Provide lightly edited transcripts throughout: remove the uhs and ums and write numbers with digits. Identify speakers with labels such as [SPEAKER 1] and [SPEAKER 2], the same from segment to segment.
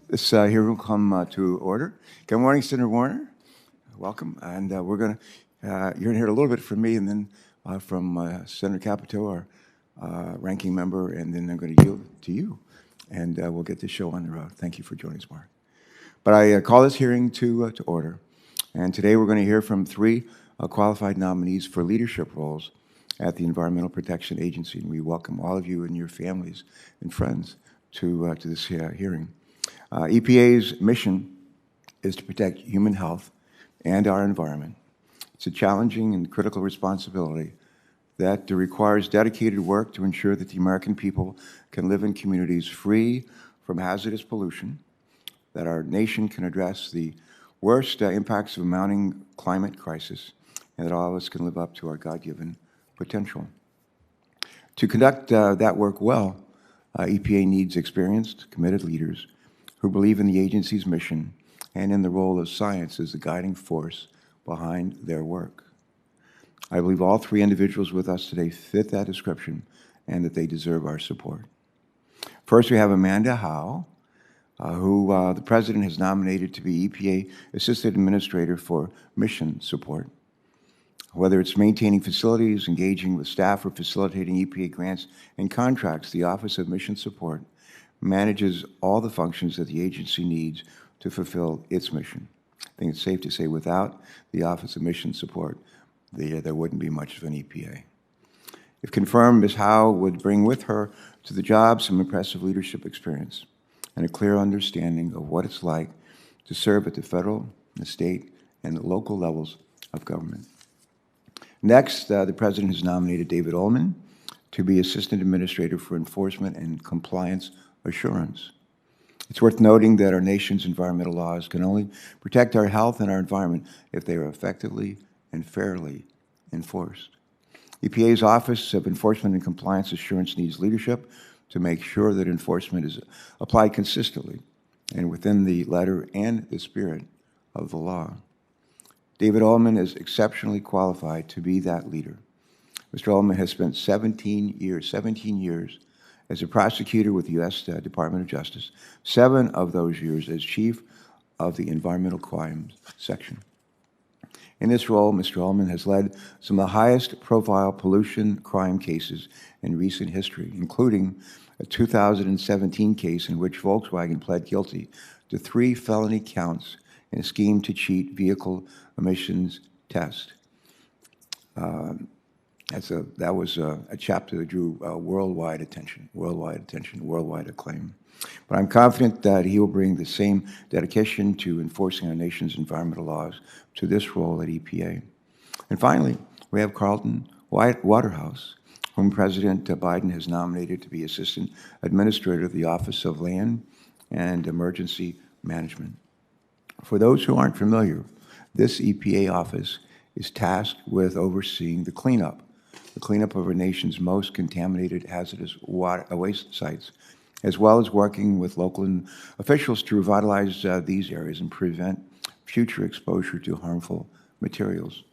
[SPEAKER 1] This hearing will come to order. Good morning, Senator Warner. Welcome. And you're going to hear a little bit from me and then from Senator Capito, our ranking member, and then I'm going to yield to you. And we'll get the show on the road. Thank you for joining us, Mark. But I call this hearing to order. And today we're going to hear from three qualified nominees for leadership roles at the Environmental Protection Agency. And we welcome all of you and your families and friends to this hearing. EPA's mission is to protect human health and our environment. It's a challenging and critical responsibility that requires dedicated work to ensure that the American people can live in communities free from hazardous pollution, that our nation can address the worst impacts of a mounting climate crisis, and that all of us can live up to our God-given potential. To conduct that work well, EPA needs experienced, committed leaders who believe in the agency's mission and in the role of science as the guiding force behind their work. I believe all three individuals with us today fit that description and that they deserve our support. First, we have Amanda Howe, who the President has nominated to be EPA Assistant Administrator for Mission Support. Whether it's maintaining facilities, engaging with staff, or facilitating EPA grants and contracts, the Office of Mission Support manages all the functions that the agency needs to fulfill its mission. I think it's safe to say without the Office of Mission Support, there wouldn't be much of an EPA. If confirmed, Ms. Howe would bring with her to the job some impressive leadership experience and a clear understanding of what it's like to serve at the federal, the state, and the local levels of government. Next, the President has nominated David Ullman to be Assistant Administrator for Enforcement and Compliance Assurance. It's worth noting that our nation's environmental laws can only protect our health and our environment if they are effectively and fairly enforced. EPA's Office of Enforcement and Compliance Assurance needs leadership to make sure that enforcement is applied consistently and within the letter and the spirit of the law. David Allman is exceptionally qualified to be that leader. Mr. Allman has spent 17 years as a prosecutor with the U.S. Department of Justice, 7 of those years as chief of the Environmental Crimes Section. In this role, Mr. Allman has led some of the highest profile pollution crime cases in recent history, including a 2017 case in which Volkswagen pled guilty to 3 felony counts in a scheme to cheat vehicle emissions test. That was a chapter that drew worldwide attention, worldwide acclaim. But I'm confident that he will bring the same dedication to enforcing our nation's environmental laws to this role at EPA. And finally, we have Carlton Waterhouse, whom President Biden has nominated to be Assistant Administrator of the Office of Land and Emergency Management. For those who aren't familiar, this EPA office is tasked with overseeing the cleanup of our nation's most contaminated hazardous waste sites, as well as working with local officials to revitalize these areas and prevent future exposure to harmful materials.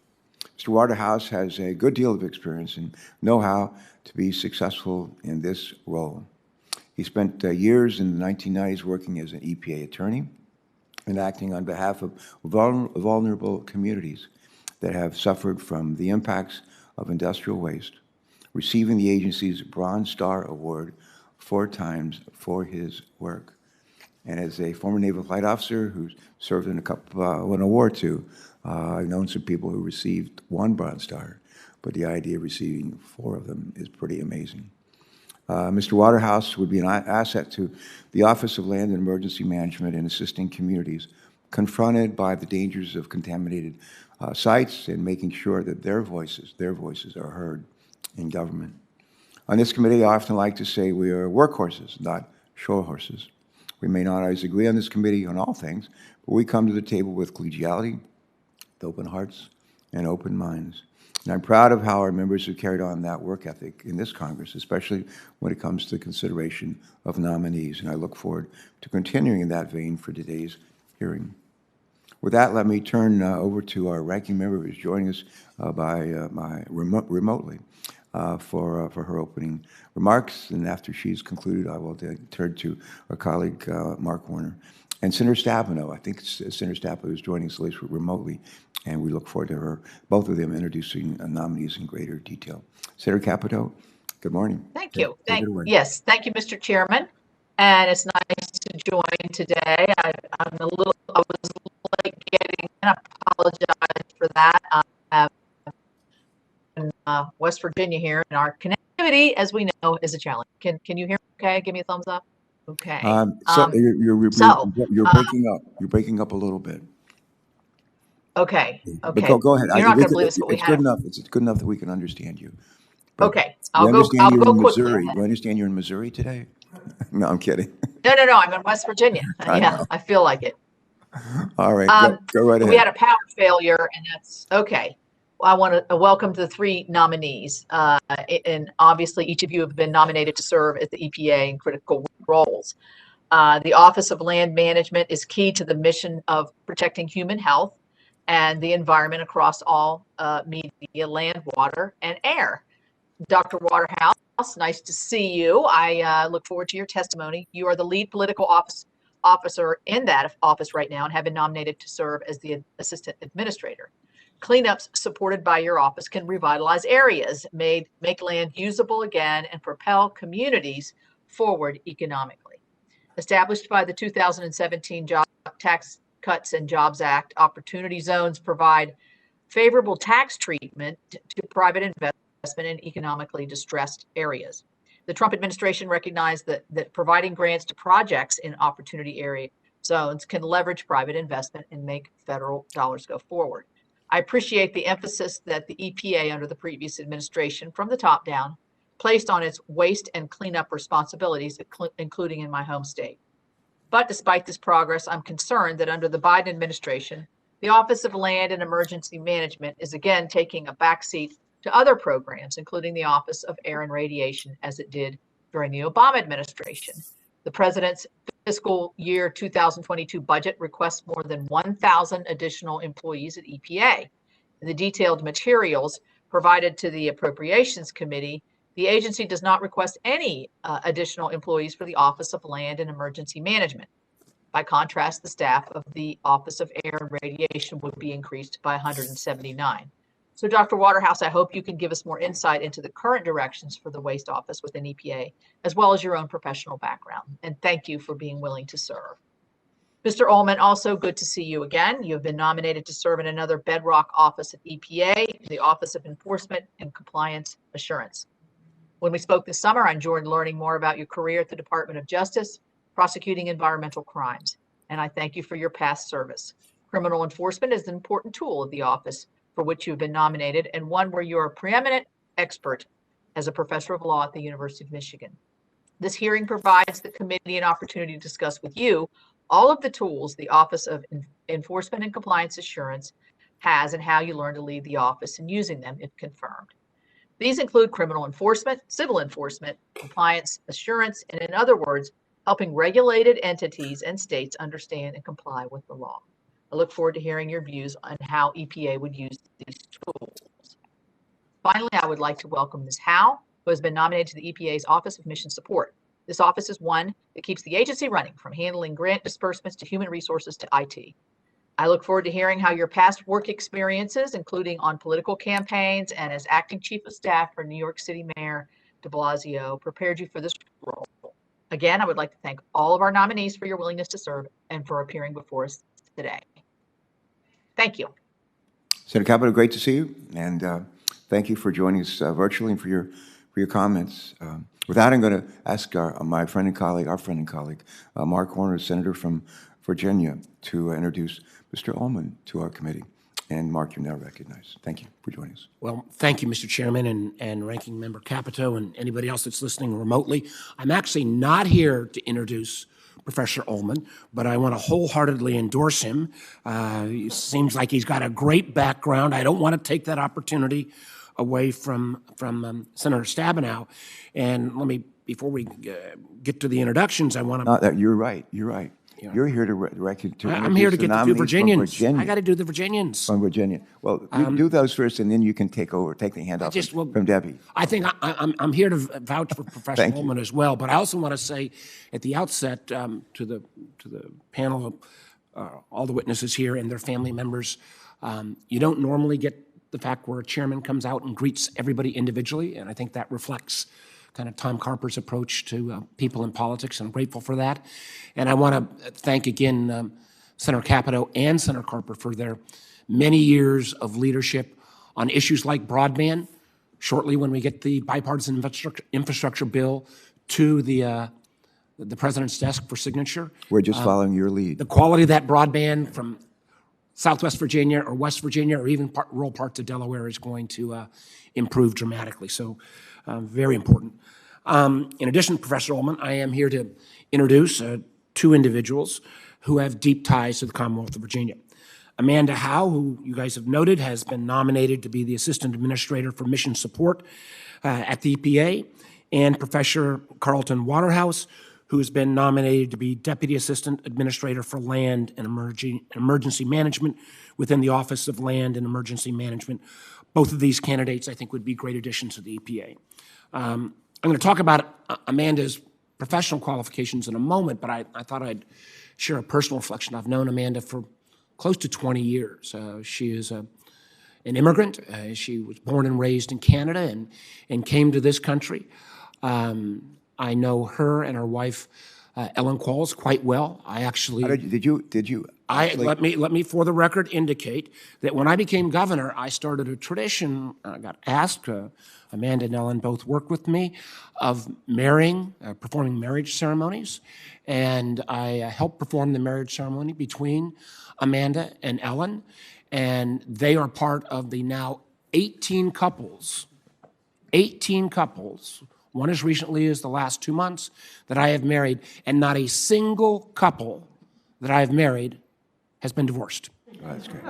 [SPEAKER 1] Mr. Waterhouse has a good deal of experience and know-how to be successful in this role. He spent years in the 1990s working as an EPA attorney and acting on behalf of vulnerable communities that have suffered from the impacts of industrial waste, receiving the agency's Bronze Star Award 4 times for his work. And as a former Naval Flight Officer who served in a war too, I've known some people who received 1 Bronze Star, but the idea of receiving 4 of them is pretty amazing. Mr. Waterhouse would be an asset to the Office of Land and Emergency Management in assisting communities confronted by the dangers of contaminated sites and making sure that their voices are heard in government. On this committee, I often like to say we are workhorses, not show horses. We may not always agree on this committee on all things, but we come to the table with collegiality, with open hearts, and open minds. And I'm proud of how our members have carried on that work ethic in this Congress, especially when it comes to the consideration of nominees. And I look forward to continuing in that vein for today's hearing. With that, let me turn over to our ranking member who is joining us remotely for her opening remarks. And after she's concluded, I will turn to our colleague, Mark Warner. And Senator Stabenow, I think Senator Stabenow is joining us remotely, and we look forward to her, both of them introducing nominees in greater detail. Senator Capito, good morning.
[SPEAKER 2] Thank you.
[SPEAKER 1] Take it away.
[SPEAKER 2] Yes, thank you, Mr. Chairman. And it's nice to join today. I was late getting in. I apologize for that. I have in West Virginia here, and our connectivity, as we know, is a challenge. Can you hear me okay? Give me a thumbs up. Okay.
[SPEAKER 1] You're breaking up. You're breaking up a little bit.
[SPEAKER 2] Okay.
[SPEAKER 1] But go ahead.
[SPEAKER 2] You're not going to believe this, but we had
[SPEAKER 1] good enough. It's good enough that we can understand you. But
[SPEAKER 2] okay. I'll go quickly.
[SPEAKER 1] We understand you're in Missouri today? No, I'm kidding.
[SPEAKER 2] No. I'm in West Virginia. I feel like it.
[SPEAKER 1] All right. Go right ahead.
[SPEAKER 2] We had a power failure, and that's okay. I want to welcome the three nominees. And obviously, each of you have been nominated to serve at the EPA in critical roles. The Office of Land Management is key to the mission of protecting human health and the environment across all media, land, water, and air. Dr. Waterhouse, nice to see you. I look forward to your testimony. You are the lead political officer in that office right now and have been nominated to serve as the assistant administrator. Cleanups supported by your office can revitalize areas, make land usable again, and propel communities forward economically. Established by the 2017 Job Tax Cuts and Jobs Act, opportunity zones provide favorable tax treatment to private investment in economically distressed areas. The Trump administration recognized that providing grants to projects in opportunity area zones can leverage private investment and make federal dollars go forward. I appreciate the emphasis that the EPA under the previous administration from the top down placed on its waste and cleanup responsibilities, including in my home state. But despite this progress, I'm concerned that under the Biden administration, the Office of Land and Emergency Management is again taking a backseat to other programs, including the Office of Air and Radiation, as it did during the Obama administration. The president's fiscal year 2022 budget requests more than 1,000 additional employees at EPA. In the detailed materials provided to the Appropriations Committee, the agency does not request any additional employees for the Office of Land and Emergency Management. By contrast, the staff of the Office of Air and Radiation would be increased by 179. So, Dr. Waterhouse, I hope you can give us more insight into the current directions for the Waste Office within EPA, as well as your own professional background. And thank you for being willing to serve. Mr. Ullman, also good to see you again. You have been nominated to serve in another bedrock office at EPA, the Office of Enforcement and Compliance Assurance. When we spoke this summer, I enjoyed learning more about your career at the Department of Justice, prosecuting environmental crimes. And I thank you for your past service. Criminal enforcement is an important tool of the office for which you have been nominated, and one where you're a preeminent expert as a professor of law at the University of Michigan. This hearing provides the committee an opportunity to discuss with you all of the tools the Office of Enforcement and Compliance Assurance has and how you learn to lead the office in using them if confirmed. These include criminal enforcement, civil enforcement, compliance assurance, and in other words, helping regulated entities and states understand and comply with the law. I look forward to hearing your views on how EPA would use these tools. Finally, I would like to welcome Ms. Howe, who has been nominated to the EPA's Office of Mission Support. This office is one that keeps the agency running, from handling grant disbursements to human resources to IT. I look forward to hearing how your past work experiences, including on political campaigns and as acting chief of staff for New York City Mayor de Blasio, prepared you for this role. Again, I would like to thank all of our nominees for your willingness to serve and for appearing before us today. Thank you.
[SPEAKER 1] Senator Capito, great to see you, and thank you for joining us virtually and for your comments. With that, I'm going to ask my friend and colleague, Mark Horner, Senator from Virginia, to introduce Mr. Allman to our committee. And Mark, you're now recognized. Thank you for joining us.
[SPEAKER 3] Well, thank you, Mr. Chairman and Ranking Member Capito and anybody else that's listening remotely. I'm actually not here to introduce Professor Ullman, but I want to wholeheartedly endorse him. It seems like he's got a great background. I don't want to take that opportunity away from Senator Stabenow. And let me, before we get to the introductions, I want to...
[SPEAKER 1] You're right. You're here to
[SPEAKER 3] I'm here to get to do Virginians.
[SPEAKER 1] Virginia.
[SPEAKER 3] I got to do the Virginians.
[SPEAKER 1] From Virginia. Well, you do those first, and then you can take the hand off from Debbie.
[SPEAKER 3] I think I'm here to vouch for Professor
[SPEAKER 1] Thank you.
[SPEAKER 3] Ullman as well, but I also want to say at the outset to the panel, all the witnesses here and their family members, you don't normally get the fact where a chairman comes out and greets everybody individually, and I think that reflects kind of Tom Carper's approach to people in politics, and I'm grateful for that. And I want to thank again Senator Capito and Senator Carper for their many years of leadership on issues like broadband. Shortly, when we get the bipartisan infrastructure bill to the president's desk for signature,
[SPEAKER 1] We're just following your lead.
[SPEAKER 3] the quality of that broadband from Southwest Virginia or West Virginia or even rural parts of Delaware is going to improve dramatically. So very important. In addition, Professor Allman, I am here to introduce two individuals who have deep ties to the Commonwealth of Virginia. Amanda Howe, who you guys have noted, has been nominated to be the Assistant Administrator for Mission Support at the EPA, and Professor Carlton Waterhouse, who has been nominated to be Deputy Assistant Administrator for Land and Emergency Management within the Office of Land and Emergency Management. Both of these candidates, I think, would be great additions to the EPA. I'm going to talk about Amanda's professional qualifications in a moment, but I thought I'd share a personal reflection. I've known Amanda for close to 20 years. She is an immigrant. She was born and raised in Canada and came to this country. I know her and her wife, Ellen Qualls, quite well. I actually
[SPEAKER 1] Did you?
[SPEAKER 3] let me for the record indicate that when I became governor, I started a tradition. I got asked. Amanda and Ellen both worked with me of performing marriage ceremonies, and I helped perform the marriage ceremony between Amanda and Ellen, and they are part of the now 18 couples, one as recently as the last 2 months, that I have married, and not a single couple that I have married has been divorced.
[SPEAKER 1] Oh, that's great.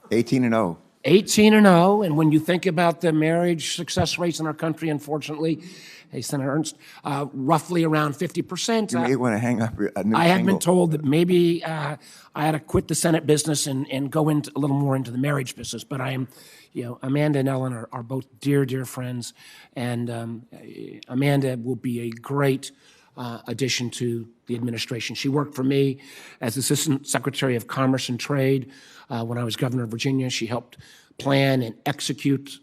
[SPEAKER 1] 18-0.
[SPEAKER 3] 18-0, and when you think about the marriage success rates in our country, unfortunately, hey, Senator Ernst, roughly around 50%.
[SPEAKER 1] You may want to hang up a new
[SPEAKER 3] I have
[SPEAKER 1] single.
[SPEAKER 3] been told that maybe I had to quit the Senate business and go into a little more into the marriage business. But I am, Amanda and Ellen are both dear, dear friends, and Amanda will be a great addition to the administration. She worked for me as Assistant Secretary of Commerce and Trade when I was governor of Virginia. She helped plan and execute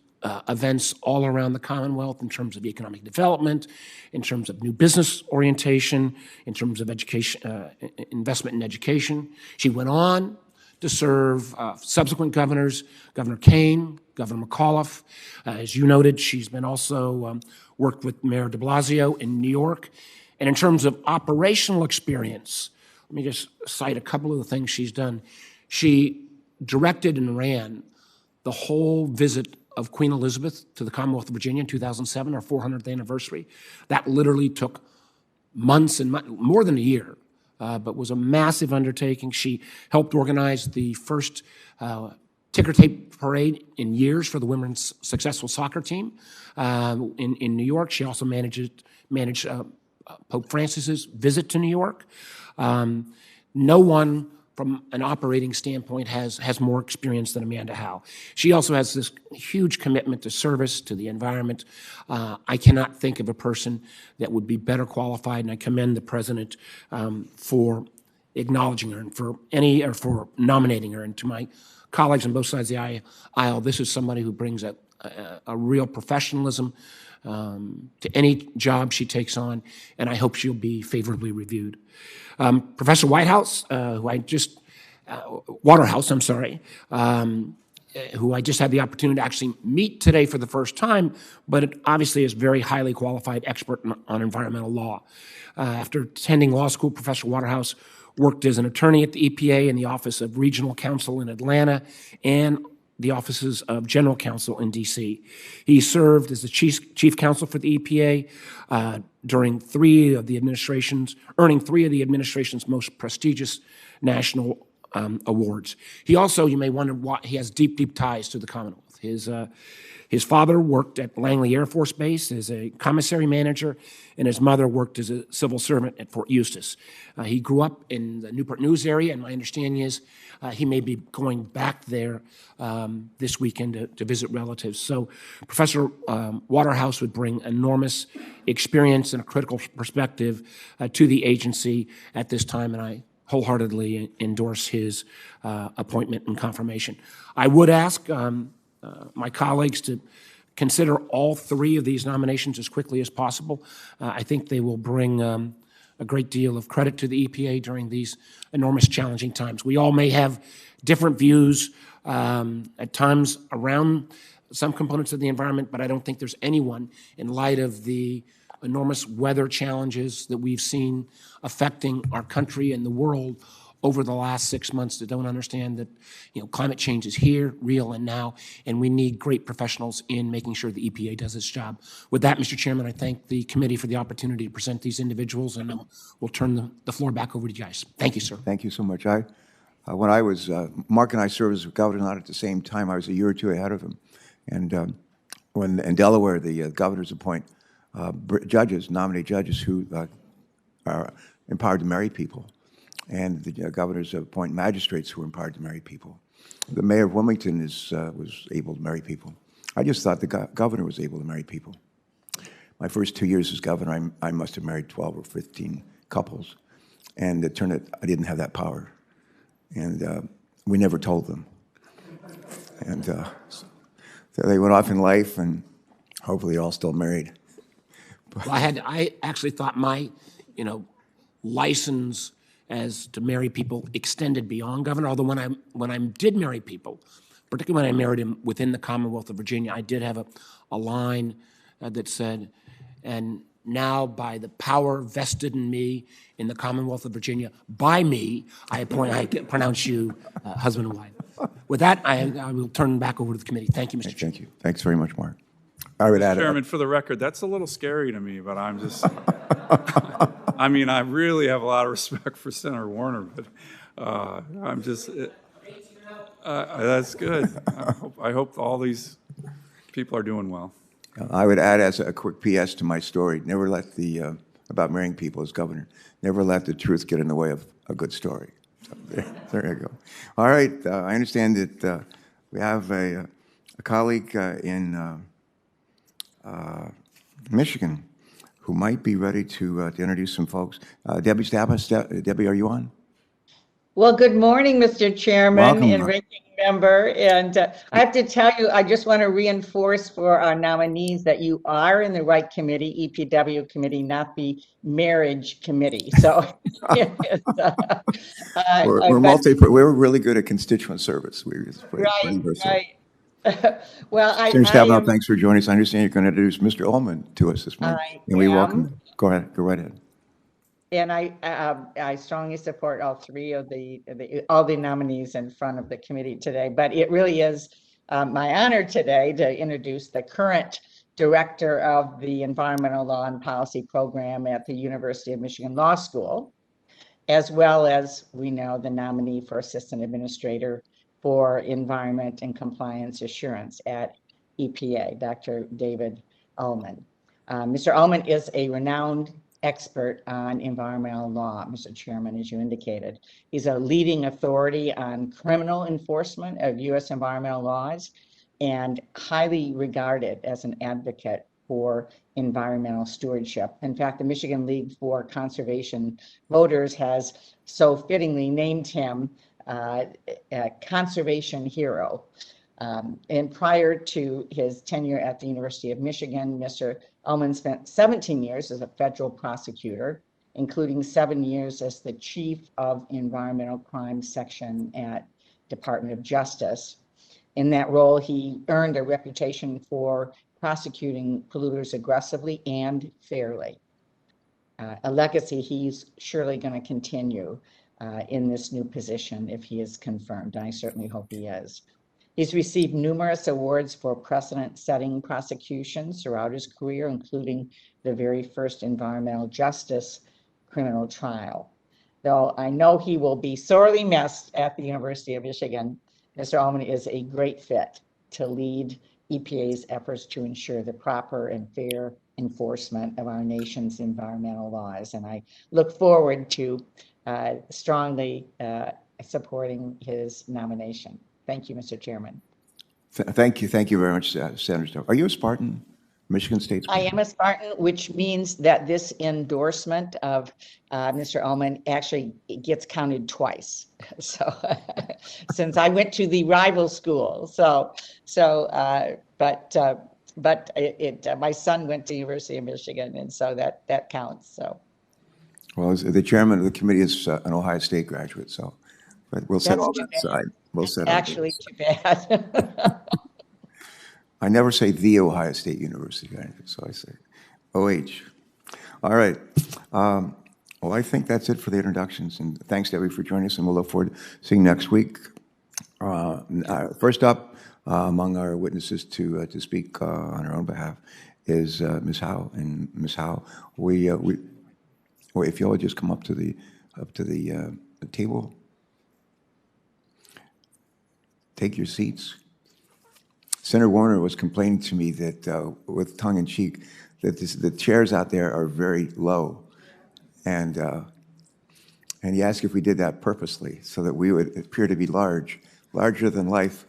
[SPEAKER 3] events all around the Commonwealth in terms of economic development, in terms of new business orientation, in terms of education, investment in education. She went on to serve subsequent governors, Governor Kane, Governor McAuliffe. As you noted, she's been also worked with Mayor de Blasio in New York. And in terms of operational experience, let me just cite a couple of the things she's done. She directed and ran the whole visit of Queen Elizabeth to the Commonwealth of Virginia in 2007, our 400th anniversary. That literally took months and more than a year, but was a massive undertaking. She helped organize the first ticker tape parade in years for the women's successful soccer team in New York. She also managed Pope Francis's visit to New York. No one from an operating standpoint has more experience than Amanda Howe. She also has this huge commitment to service, to the environment. I cannot think of a person that would be better qualified, and I commend the president for acknowledging her and for nominating her. And to my colleagues on both sides of the aisle, this is somebody who brings a real professionalism to any job she takes on, and I hope she'll be favorably reviewed. Professor Waterhouse, who I just had the opportunity to actually meet today for the first time, but obviously is a very highly qualified expert on environmental law. After attending law school, Professor Waterhouse worked as an attorney at the EPA in the Office of Regional Counsel in Atlanta and the offices of General Counsel in D.C. He served as the chief counsel for the EPA earning three of the administration's most prestigious national awards. He also, you may wonder why, he has deep, deep ties to the Commonwealth. His His father worked at Langley Air Force Base as a commissary manager, and his mother worked as a civil servant at Fort Eustis. He grew up in the Newport News area, and my understanding is he may be going back there this weekend to visit relatives. So Professor Waterhouse would bring enormous experience and a critical perspective to the agency at this time, and I wholeheartedly endorse his appointment and confirmation. I would ask my colleagues to consider all three of these nominations as quickly as possible. I think they will bring a great deal of credit to the EPA during these enormous challenging times. We all may have different views at times around some components of the environment, but I don't think there's anyone, in light of the enormous weather challenges that we've seen affecting our country and the world over the last 6 months, that don't understand that climate change is here, real, and now, and we need great professionals in making sure the EPA does its job. With that, Mr. Chairman, I thank the committee for the opportunity to present these individuals, and we'll turn the floor back over to you guys. Thank you, sir.
[SPEAKER 1] Thank you so much. When I was, Mark and I served as governor not at the same time. I was a year or two ahead of him. And when in Delaware, the governors appoint judges, nominate judges who are empowered to marry people. And the governors appoint magistrates who are empowered to marry people. The mayor of Wilmington was able to marry people. I just thought the governor was able to marry people. My first 2 years as governor, I must have married 12 or 15 couples. And it turned out I didn't have that power. And we never told them. And so they went off in life, and hopefully they're all still married.
[SPEAKER 3] Well, I actually thought my, license as to marry people extended beyond governor. Although when I did marry people, particularly when I married him within the Commonwealth of Virginia, I did have a line that said, "And now by the power vested in me in the Commonwealth of Virginia, by me, I pronounce you husband and wife." With that, I will turn back over to the committee. Thank you, Mr. Chairman.
[SPEAKER 1] Thank you. Thanks very much, Mark. I would add,
[SPEAKER 4] Chairman, for the record, that's a little scary to me, but I'm just, I mean, I really have a lot of respect for Senator Warner, but I'm just, that's good. I hope all these people are doing well.
[SPEAKER 1] I would add as a quick PS to my story, never let about marrying people as governor, never let the truth get in the way of a good story. So there you go. All right, I understand that we have a colleague in Michigan who might be ready to introduce some folks. Debbie Stabas. Debbie, are you on?
[SPEAKER 5] Well, good morning, Mr. Chairman
[SPEAKER 1] Welcome.
[SPEAKER 5] and ranking member. And I have to tell you, I just want to reinforce for our nominees that you are in the right committee, EPW committee, not the marriage committee. So
[SPEAKER 1] we're really good at constituent service.
[SPEAKER 5] Right. Well,
[SPEAKER 1] Senator Stabenow, thanks for joining us. I understand you're going to introduce Mr. Ullman to us this morning. And we welcome him. Go right ahead.
[SPEAKER 5] And I strongly support all three of all the nominees in front of the committee today. But it really is my honor today to introduce the current director of the Environmental Law and Policy Program at the University of Michigan Law School, as well as we know the nominee for Assistant Administrator for Environment and Compliance Assurance at EPA, Dr. David Allman. Mr. Allman is a renowned expert on environmental law, Mr. Chairman, as you indicated. He's a leading authority on criminal enforcement of U.S. environmental laws and highly regarded as an advocate for environmental stewardship. In fact, the Michigan League for Conservation Voters has so fittingly named him a conservation hero. And prior to his tenure at the University of Michigan, Mr. Ullman spent 17 years as a federal prosecutor, including 7 years as the chief of environmental crime section at Department of Justice. In that role, he earned a reputation for prosecuting polluters aggressively and fairly, a legacy he's surely going to continue in this new position if he is confirmed. I certainly hope he is. He's received numerous awards for precedent-setting prosecutions throughout his career, including the very first environmental justice criminal trial. Though I know he will be sorely missed at the University of Michigan, Mr. Allman is a great fit to lead EPA's efforts to ensure the proper and fair enforcement of our nation's environmental laws. And I look forward to strongly supporting his nomination. Thank you, Mr. Chairman.
[SPEAKER 1] Thank you very much, Senator Stowe. Are you a Spartan, Michigan State
[SPEAKER 5] I
[SPEAKER 1] Spartan?
[SPEAKER 5] am a Spartan, which means that this endorsement of Mr. Ullman actually my twice. So, since I went to the rival school, but my son went to University of Michigan, and so that counts. So,
[SPEAKER 1] Well, the chairman of the committee is an Ohio State graduate, so, but we'll set
[SPEAKER 5] That's
[SPEAKER 1] all
[SPEAKER 5] too
[SPEAKER 1] that
[SPEAKER 5] bad.
[SPEAKER 1] aside. We'll set
[SPEAKER 5] actually, too bad.
[SPEAKER 1] I never say the Ohio State University, so I say OH. All right. Well, I think that's it for the introductions, and thanks to everybody for joining us, and we'll look forward to seeing you next week. First up, among our witnesses to speak on our own behalf is Ms. Howe. And Ms. Howe, if you'll just come up to the table, take your seats. Senator Warner was complaining to me that, with tongue in cheek, that the chairs out there are very low, and he asked if we did that purposely so that we would appear to be larger than life,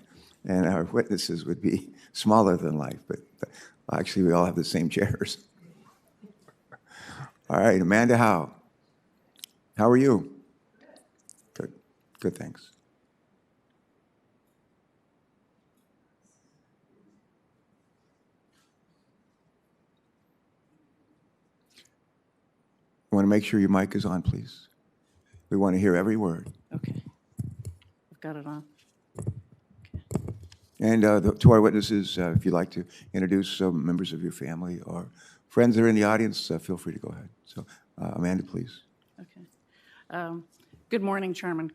[SPEAKER 1] and our witnesses would be smaller than life. But actually, we all have the same chairs. All right, Amanda Howe. How are you? Good. Good, thanks. I want to make sure your mic is on, please. We want to hear every word.
[SPEAKER 6] Okay. I've got it on.
[SPEAKER 1] And to our witnesses, if you'd like to introduce members of your family or friends that are in the audience, feel free to go ahead. So, Amanda, please.
[SPEAKER 6] Okay. Good morning, Chairman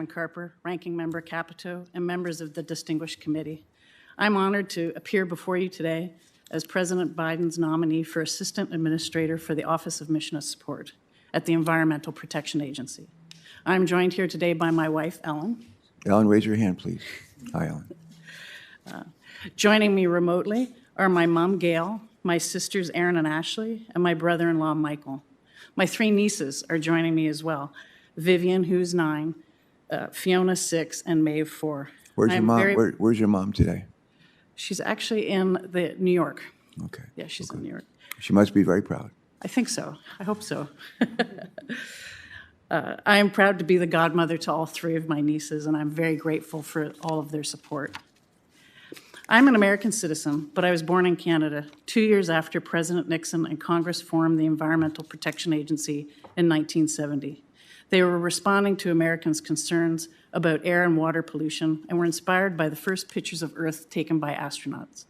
[SPEAKER 6] Carper, Ranking Member Capito, and members of the distinguished committee. I'm honored to appear before you today as President Biden's nominee for Assistant Administrator for the Office of Mission Support at the Environmental Protection Agency. I'm joined here today by my wife, Ellen.
[SPEAKER 1] Ellen, raise your hand, please. Hi, Ellen.
[SPEAKER 6] Joining me remotely are my mom, Gail, my sisters, Erin and Ashley, and my brother-in-law, Michael. My 3 nieces are joining me as well. Vivian, who's 9, Fiona, 6, and Maeve, 4.
[SPEAKER 1] Where's your mom? Where's your mom today?
[SPEAKER 6] She's actually in New York.
[SPEAKER 1] Okay.
[SPEAKER 6] Yeah, she's in New York.
[SPEAKER 1] She must be very proud.
[SPEAKER 6] I think so. I hope so. I am proud to be the godmother to all 3 of my nieces, and I'm very grateful for all of their support. I'm an American citizen, but I was born in Canada 2 years after President Nixon and Congress formed the Environmental Protection Agency in 1970. They were responding to Americans' concerns about air and water pollution and were inspired by the first pictures of Earth taken by astronauts.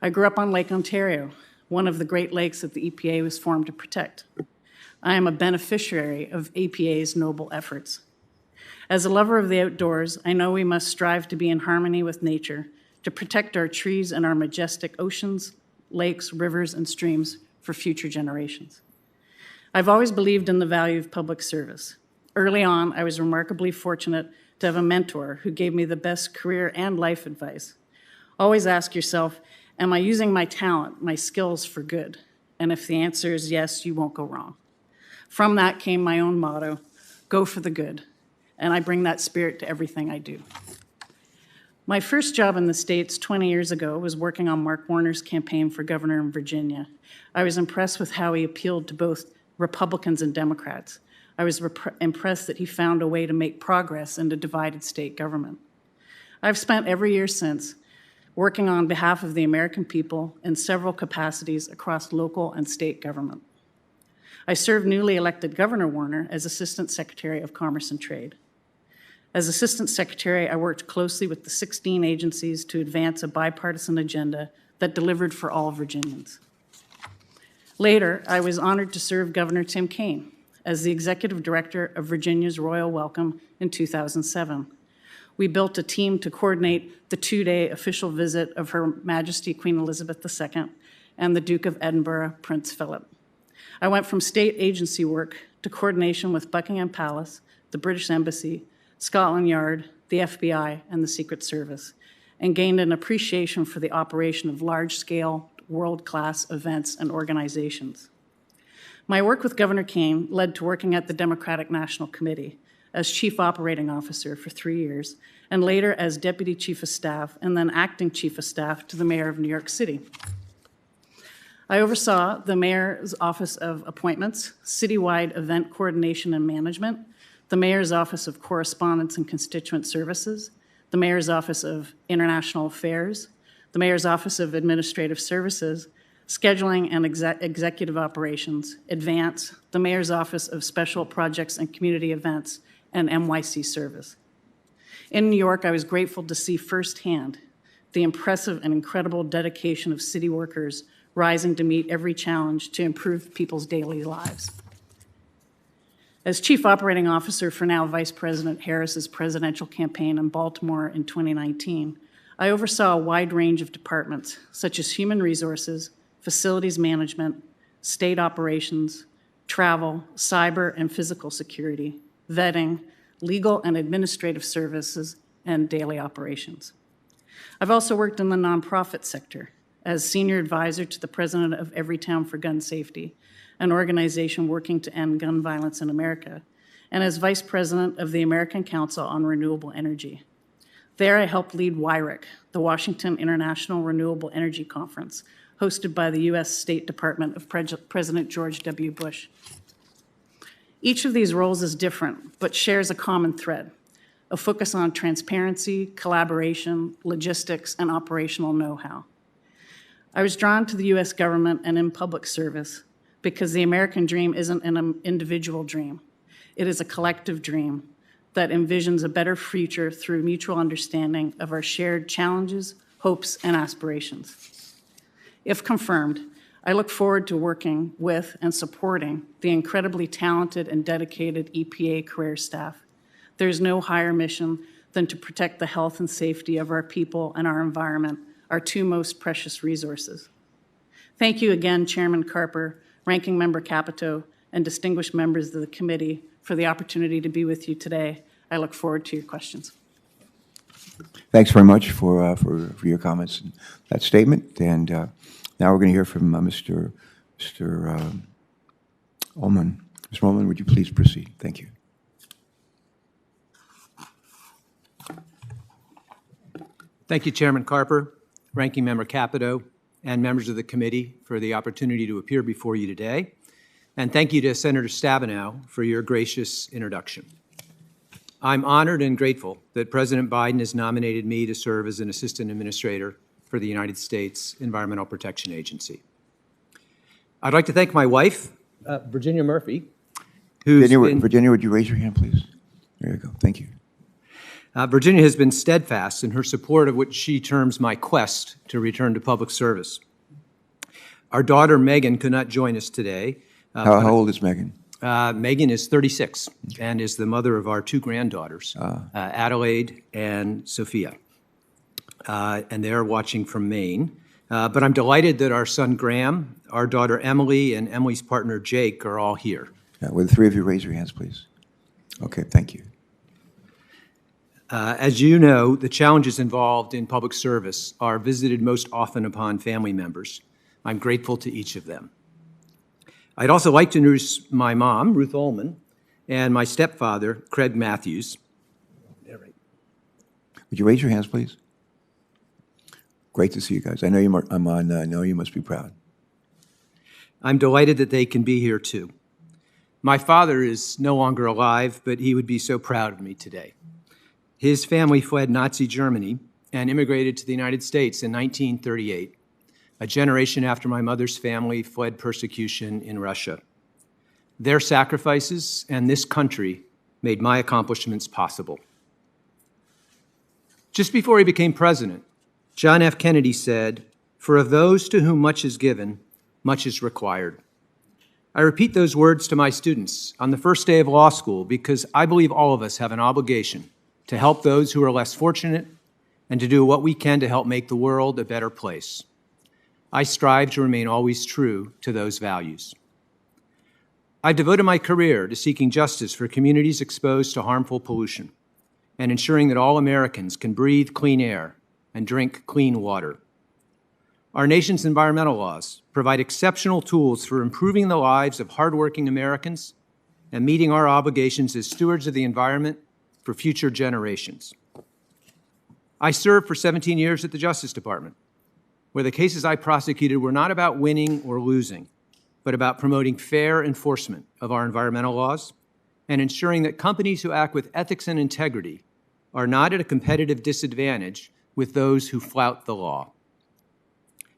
[SPEAKER 6] I grew up on Lake Ontario, one of the Great Lakes that the EPA was formed to protect. I am a beneficiary of EPA's noble efforts. As a lover of the outdoors, I know we must strive to be in harmony with nature, to protect our trees and our majestic oceans, lakes, rivers, and streams for future generations. I've always believed in the value of public service. Early on, I was remarkably fortunate to have a mentor who gave me the best career and life advice. Always ask yourself, am I using my talent, my skills for good? And if the answer is yes, you won't go wrong. From that came my own motto, go for the good. And I bring that spirit to everything I do. My first job in the States 20 years ago was working on Mark Warner's campaign for governor in Virginia. I was impressed with how he appealed to both Republicans and Democrats. I was impressed that he found a way to make progress in a divided state government. I've spent every year since working on behalf of the American people in several capacities across local and state government. I served newly elected Governor Warner as Assistant Secretary of Commerce and Trade. As Assistant Secretary, I worked closely with the 16 agencies to advance a bipartisan agenda that delivered for all Virginians. Later, I was honored to serve Governor Tim Kaine as the Executive Director of Virginia's Royal Welcome in 2007. We built a team to coordinate the 2-day official visit of Her Majesty Queen Elizabeth II and the Duke of Edinburgh, Prince Philip. I went from state agency work to coordination with Buckingham Palace, the British Embassy, Scotland Yard, the FBI, and the Secret Service. and gained an appreciation for the operation of large-scale, world-class events and organizations. My work with Governor Kane led to working at the Democratic National Committee as Chief Operating Officer for 3 years, and later as Deputy Chief of Staff and then Acting Chief of Staff to the Mayor of New York City. I oversaw the Mayor's Office of Appointments, Citywide Event Coordination and Management, the Mayor's Office of Correspondence and Constituent Services, the Mayor's Office of International Affairs, the Mayor's Office of Administrative Services, Scheduling and Executive Operations, Advance, the Mayor's Office of Special Projects and Community Events, and NYC Service. In New York, I was grateful to see firsthand the impressive and incredible dedication of city workers rising to meet every challenge to improve people's daily lives. As Chief Operating Officer for now Vice President Harris's presidential campaign in Baltimore in 2019, I oversaw a wide range of departments such as human resources, facilities management, state operations, travel, cyber and physical security, vetting, legal and administrative services, and daily operations. I've also worked in the nonprofit sector as senior advisor to the president of Everytown for Gun Safety, an organization working to end gun violence in America, and as vice president of the American Council on Renewable Energy. There I helped lead WIREC, the Washington International Renewable Energy Conference, hosted by the U.S. State Department of President George W. Bush. Each of these roles is different, but shares a common thread, a focus on transparency, collaboration, logistics, and operational know-how. I was drawn to the U.S. government and in public service because the American dream isn't an individual dream. It is a collective dream that envisions a better future through mutual understanding of our shared challenges, hopes, and aspirations. If confirmed, I look forward to working with and supporting the incredibly talented and dedicated EPA career staff. There is no higher mission than to protect the health and safety of our people and our environment, our two most precious resources. Thank you again, Chairman Carper, Ranking Member Capito, and distinguished members of the committee for the opportunity to be with you today. I look forward to your questions.
[SPEAKER 1] Thanks very much for your comments and that statement. And now we're going to hear from Mr. Ullman. Mr. Ullman, would you please proceed? Thank you.
[SPEAKER 7] Thank you, Chairman Carper, Ranking Member Capito, and members of the committee for the opportunity to appear before you today. And thank you to Senator Stabenow for your gracious introduction. I'm honored and grateful that President Biden has nominated me to serve as an assistant administrator for the United States Environmental Protection Agency. I'd like to thank my wife, Virginia Murphy, who's
[SPEAKER 1] Virginia, would you raise your hand, please? There you go. Thank you.
[SPEAKER 7] Virginia has been steadfast in her support of what she terms my quest to return to public service. Our daughter, Megan, could not join us today.
[SPEAKER 1] How old is Megan?
[SPEAKER 7] Megan is 36 and is the mother of our two granddaughters, Adelaide and Sophia. And they're watching from Maine. But I'm delighted that our son Graham, our daughter Emily, and Emily's partner Jake are all here.
[SPEAKER 1] Will the three of you raise your hands, please? Okay, thank you.
[SPEAKER 7] As you know, the challenges involved in public service are visited most often upon family members. I'm grateful to each of them. I'd also like to introduce my mom, Ruth Ullman, and my stepfather, Craig Matthews.
[SPEAKER 1] Would you raise your hands, please? Great to see you guys. I know I know you must be proud.
[SPEAKER 7] I'm delighted that they can be here too. My father is no longer alive, but he would be so proud of me today. His family fled Nazi Germany and immigrated to the United States in 1938, a generation after my mother's family fled persecution in Russia. Their sacrifices and this country made my accomplishments possible. Just before he became president, John F. Kennedy said, "For of those to whom much is given, much is required." I repeat those words to my students on the first day of law school because I believe all of us have an obligation to help those who are less fortunate and to do what we can to help make the world a better place. I strive to remain always true to those values. I devoted my career to seeking justice for communities exposed to harmful pollution and ensuring that all Americans can breathe clean air and drink clean water. Our nation's environmental laws provide exceptional tools for improving the lives of hardworking Americans and meeting our obligations as stewards of the environment for future generations. I served for 17 years at the Justice Department, where the cases I prosecuted were not about winning or losing, but about promoting fair enforcement of our environmental laws and ensuring that companies who act with ethics and integrity are not at a competitive disadvantage with those who flout the law.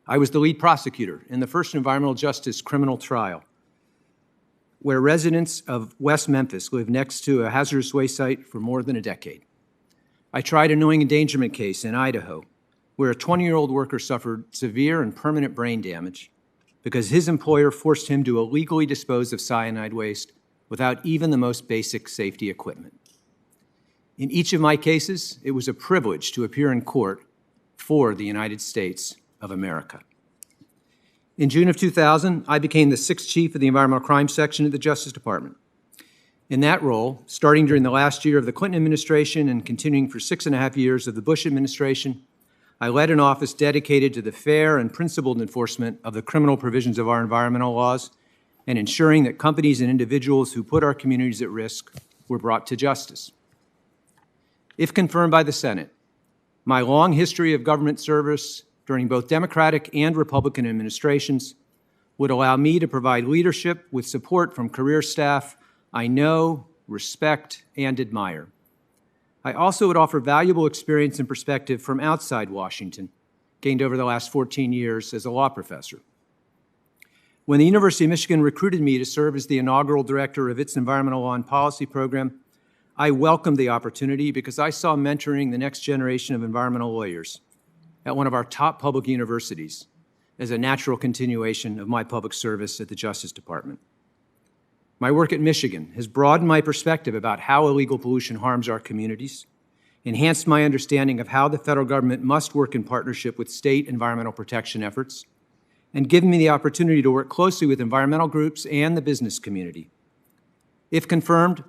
[SPEAKER 7] I was the lead prosecutor in the first environmental justice criminal trial, where residents of West Memphis lived next to a hazardous waste site for more than a decade. I tried a knowing endangerment case in Idaho, where a 20-year-old worker suffered severe and permanent brain damage because his employer forced him to illegally dispose of cyanide waste without even the most basic safety equipment. In each of my cases, it was a privilege to appear in court for the United States of America. In June of 2000, I became the 6th chief of the Environmental Crime Section at the Justice Department. In that role, starting during the last year of the Clinton administration and continuing for 6.5 years of the Bush administration, I led an office dedicated to the fair and principled enforcement of the criminal provisions of our environmental laws and ensuring that companies and individuals who put our communities at risk were brought to justice. If confirmed by the Senate, my long history of government service during both Democratic and Republican administrations would allow me to provide leadership with support from career staff I know, respect, and admire. I also would offer valuable experience and perspective from outside Washington, gained over the last 14 years as a law professor. When the University of Michigan recruited me to serve as the inaugural director of its Environmental Law and Policy program, I welcomed the opportunity because I saw mentoring the next generation of environmental lawyers at one of our top public universities as a natural continuation of my public service at the Justice Department. My work at Michigan has broadened my perspective about how illegal pollution harms our communities, enhanced my understanding of how the federal government must work in partnership with state environmental protection efforts, and given me the opportunity to work closely with environmental groups and the business community. If confirmed,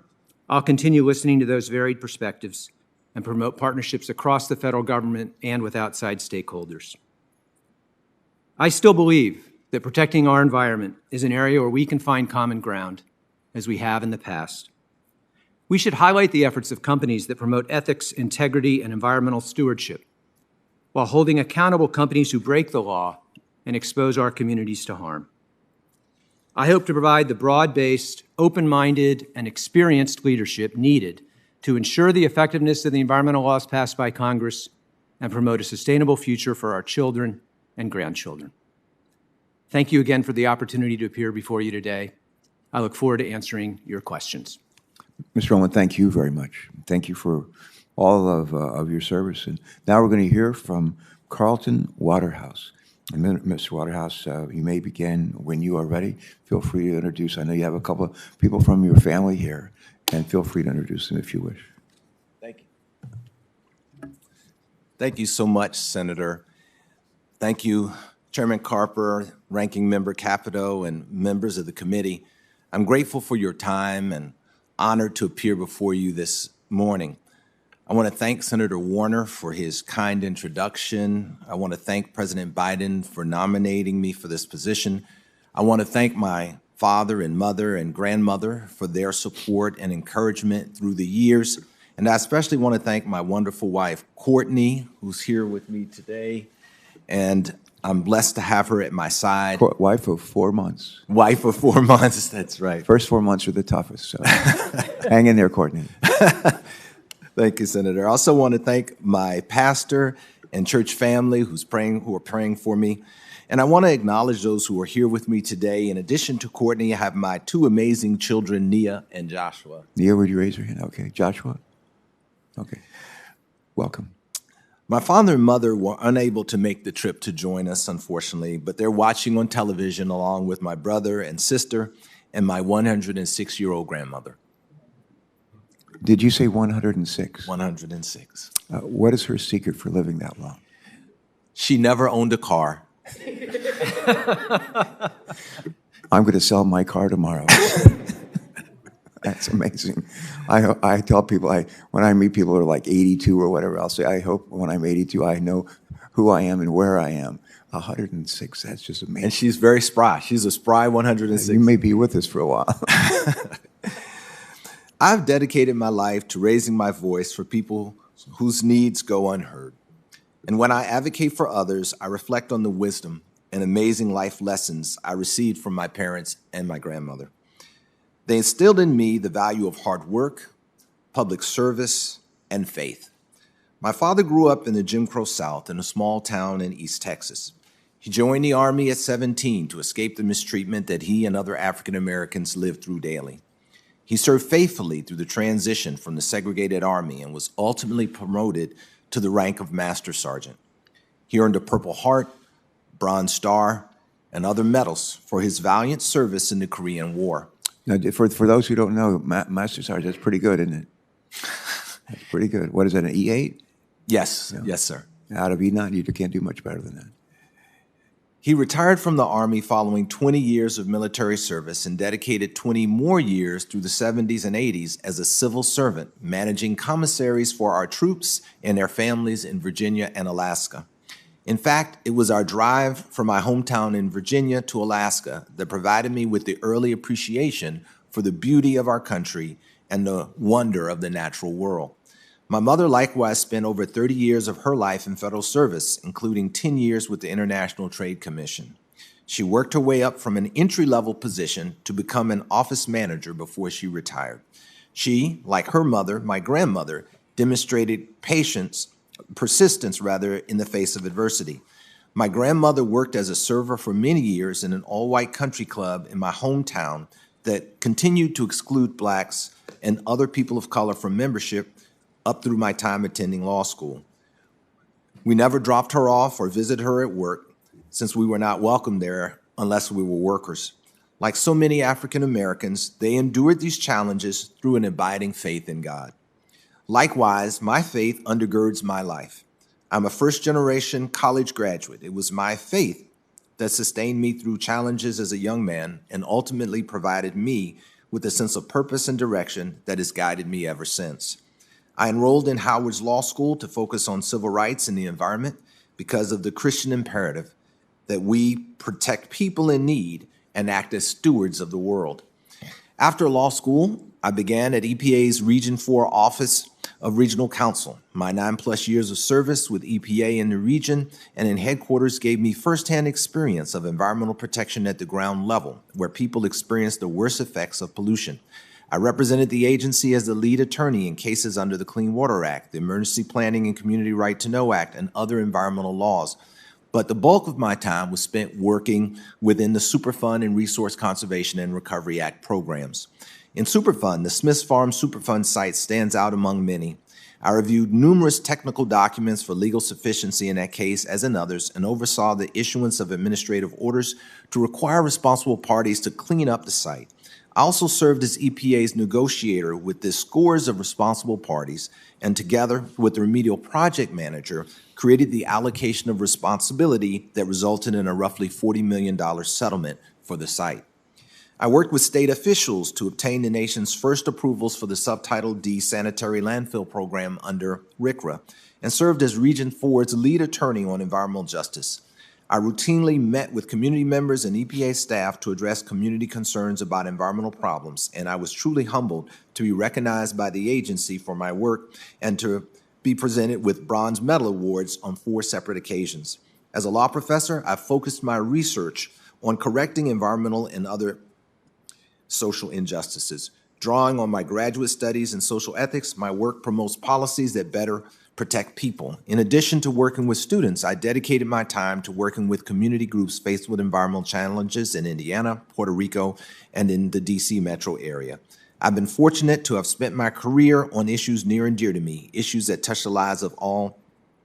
[SPEAKER 7] I'll continue listening to those varied perspectives and promote partnerships across the federal government and with outside stakeholders. I still believe that protecting our environment is an area where we can find common ground, as we have in the past. We should highlight the efforts of companies that promote ethics, integrity, and environmental stewardship, while holding accountable companies who break the law and expose our communities to harm. I hope to provide the broad-based, open-minded, and experienced leadership needed to ensure the effectiveness of the environmental laws passed by Congress and promote a sustainable future for our children and grandchildren. Thank you again for the opportunity to appear before you today. I look forward to answering your questions.
[SPEAKER 1] Mr. Ullman, thank you very much. Thank you for all of your service. And now we're going to hear from Carlton Waterhouse. And Mr. Waterhouse, you may begin when you are ready. Feel free to introduce. I know you have a couple of people from your family here, and feel free to introduce them if you wish.
[SPEAKER 8] Thank you. Thank you so much, Senator. Thank you, Chairman Carper, Ranking Member Capito, and members of the committee. I'm grateful for your time and honored to appear before you this morning. I want to thank Senator Warner for his kind introduction. I want to thank President Biden for nominating me for this position. I want to thank my father and mother and grandmother for their support and encouragement through the years. And I especially want to thank my wonderful wife, Courtney, who's here with me today. And I'm blessed to have her at my side.
[SPEAKER 1] Wife of 4 months.
[SPEAKER 8] Wife of 4 months, that's right.
[SPEAKER 1] First 4 months are the toughest, so hang in there, Courtney.
[SPEAKER 8] Thank you, Senator. I also want to thank my pastor and church family who are praying for me. And I want to acknowledge those who are here with me today. In addition to Courtney, I have my 2 amazing children, Nia and Joshua.
[SPEAKER 1] Nia, would you raise your hand? Okay. Joshua? Okay. Welcome.
[SPEAKER 8] My father and mother were unable to make the trip to join us, unfortunately, but they're watching on television along with my brother and sister and my 106-year-old grandmother.
[SPEAKER 1] Did you say 106?
[SPEAKER 8] 106.
[SPEAKER 1] What is her secret for living that long?
[SPEAKER 8] She never owned a car.
[SPEAKER 1] I'm going to sell my car tomorrow. That's amazing. I tell people, when I meet people who are like 82 or whatever, I'll say, I hope when I'm 82, I know who I am and where I am. 106, that's just amazing.
[SPEAKER 8] And she's very spry. She's a spry 106.
[SPEAKER 1] You may be with us for a while.
[SPEAKER 8] I've dedicated my life to raising my voice for people whose needs go unheard. And when I advocate for others, I reflect on the wisdom and amazing life lessons I received from my parents and my grandmother. They instilled in me the value of hard work, public service, and faith. My father grew up in the Jim Crow South in a small town in East Texas. He joined the Army at 17 to escape the mistreatment that he and other African Americans lived through daily. He served faithfully through the transition from the segregated Army and was ultimately promoted to the rank of Master Sergeant. He earned a Purple Heart, Bronze Star, and other medals for his valiant service in the Korean War.
[SPEAKER 1] Now, for those who don't know, Master Sergeant, that's pretty good, isn't it? That's pretty good. What is that, an E8?
[SPEAKER 8] Yes,
[SPEAKER 1] Yeah.
[SPEAKER 8] yes, sir.
[SPEAKER 1] Out of E9, you can't do much better than that.
[SPEAKER 8] He retired from the Army following 20 years of military service and dedicated 20 more years through the 70s and 80s as a civil servant, managing commissaries for our troops and their families in Virginia and Alaska. In fact, it was our drive from my hometown in Virginia to Alaska that provided me with the early appreciation for the beauty of our country and the wonder of the natural world. My mother likewise spent over 30 years of her life in federal service, including 10 years with the International Trade Commission. She worked her way up from an entry-level position to become an office manager before she retired. She, like her mother, my grandmother, demonstrated persistence in the face of adversity. My grandmother worked as a server for many years in an all-white country club in my hometown that continued to exclude blacks and other people of color from membership up through my time attending law school. We never dropped her off or visited her at work, since we were not welcome there unless we were workers. Like so many African Americans, they endured these challenges through an abiding faith in God. Likewise, my faith undergirds my life. I'm a first-generation college graduate. It was my faith that sustained me through challenges as a young man and ultimately provided me with a sense of purpose and direction that has guided me ever since. I enrolled in Howard's Law School to focus on civil rights and the environment because of the Christian imperative that we protect people in need and act as stewards of the world. After law school, I began at EPA's Region 4 Office of Regional Counsel. My 9+ years of service with EPA in the region and in headquarters gave me firsthand experience of environmental protection at the ground level, where people experience the worst effects of pollution. I represented the agency as the lead attorney in cases under the Clean Water Act, the Emergency Planning and Community Right to Know Act, and other environmental laws. But the bulk of my time was spent working within the Superfund and Resource Conservation and Recovery Act programs. In Superfund, the Smiths Farm Superfund site stands out among many. I reviewed numerous technical documents for legal sufficiency in that case, as in others, and oversaw the issuance of administrative orders to require responsible parties to clean up the site. I also served as EPA's negotiator with the scores of responsible parties, and together with the remedial project manager, created the allocation of responsibility that resulted in a roughly $40 million settlement for the site. I worked with state officials to obtain the nation's first approvals for the Subtitle D sanitary landfill program under RCRA, and served as Region 4's lead attorney on environmental justice. I routinely met with community members and EPA staff to address community concerns about environmental problems, and I was truly humbled to be recognized by the agency for my work and to be presented with Bronze Medal Awards on 4 separate occasions. As a law professor, I focused my research on correcting environmental and other social injustices. Drawing on my graduate studies in social ethics, my work promotes policies that better protect people. In addition to working with students, I dedicated my time to working with community groups faced with environmental challenges in Indiana, Puerto Rico, and in the DC metro area. I've been fortunate to have spent my career on issues near and dear to me, issues that touch the lives of all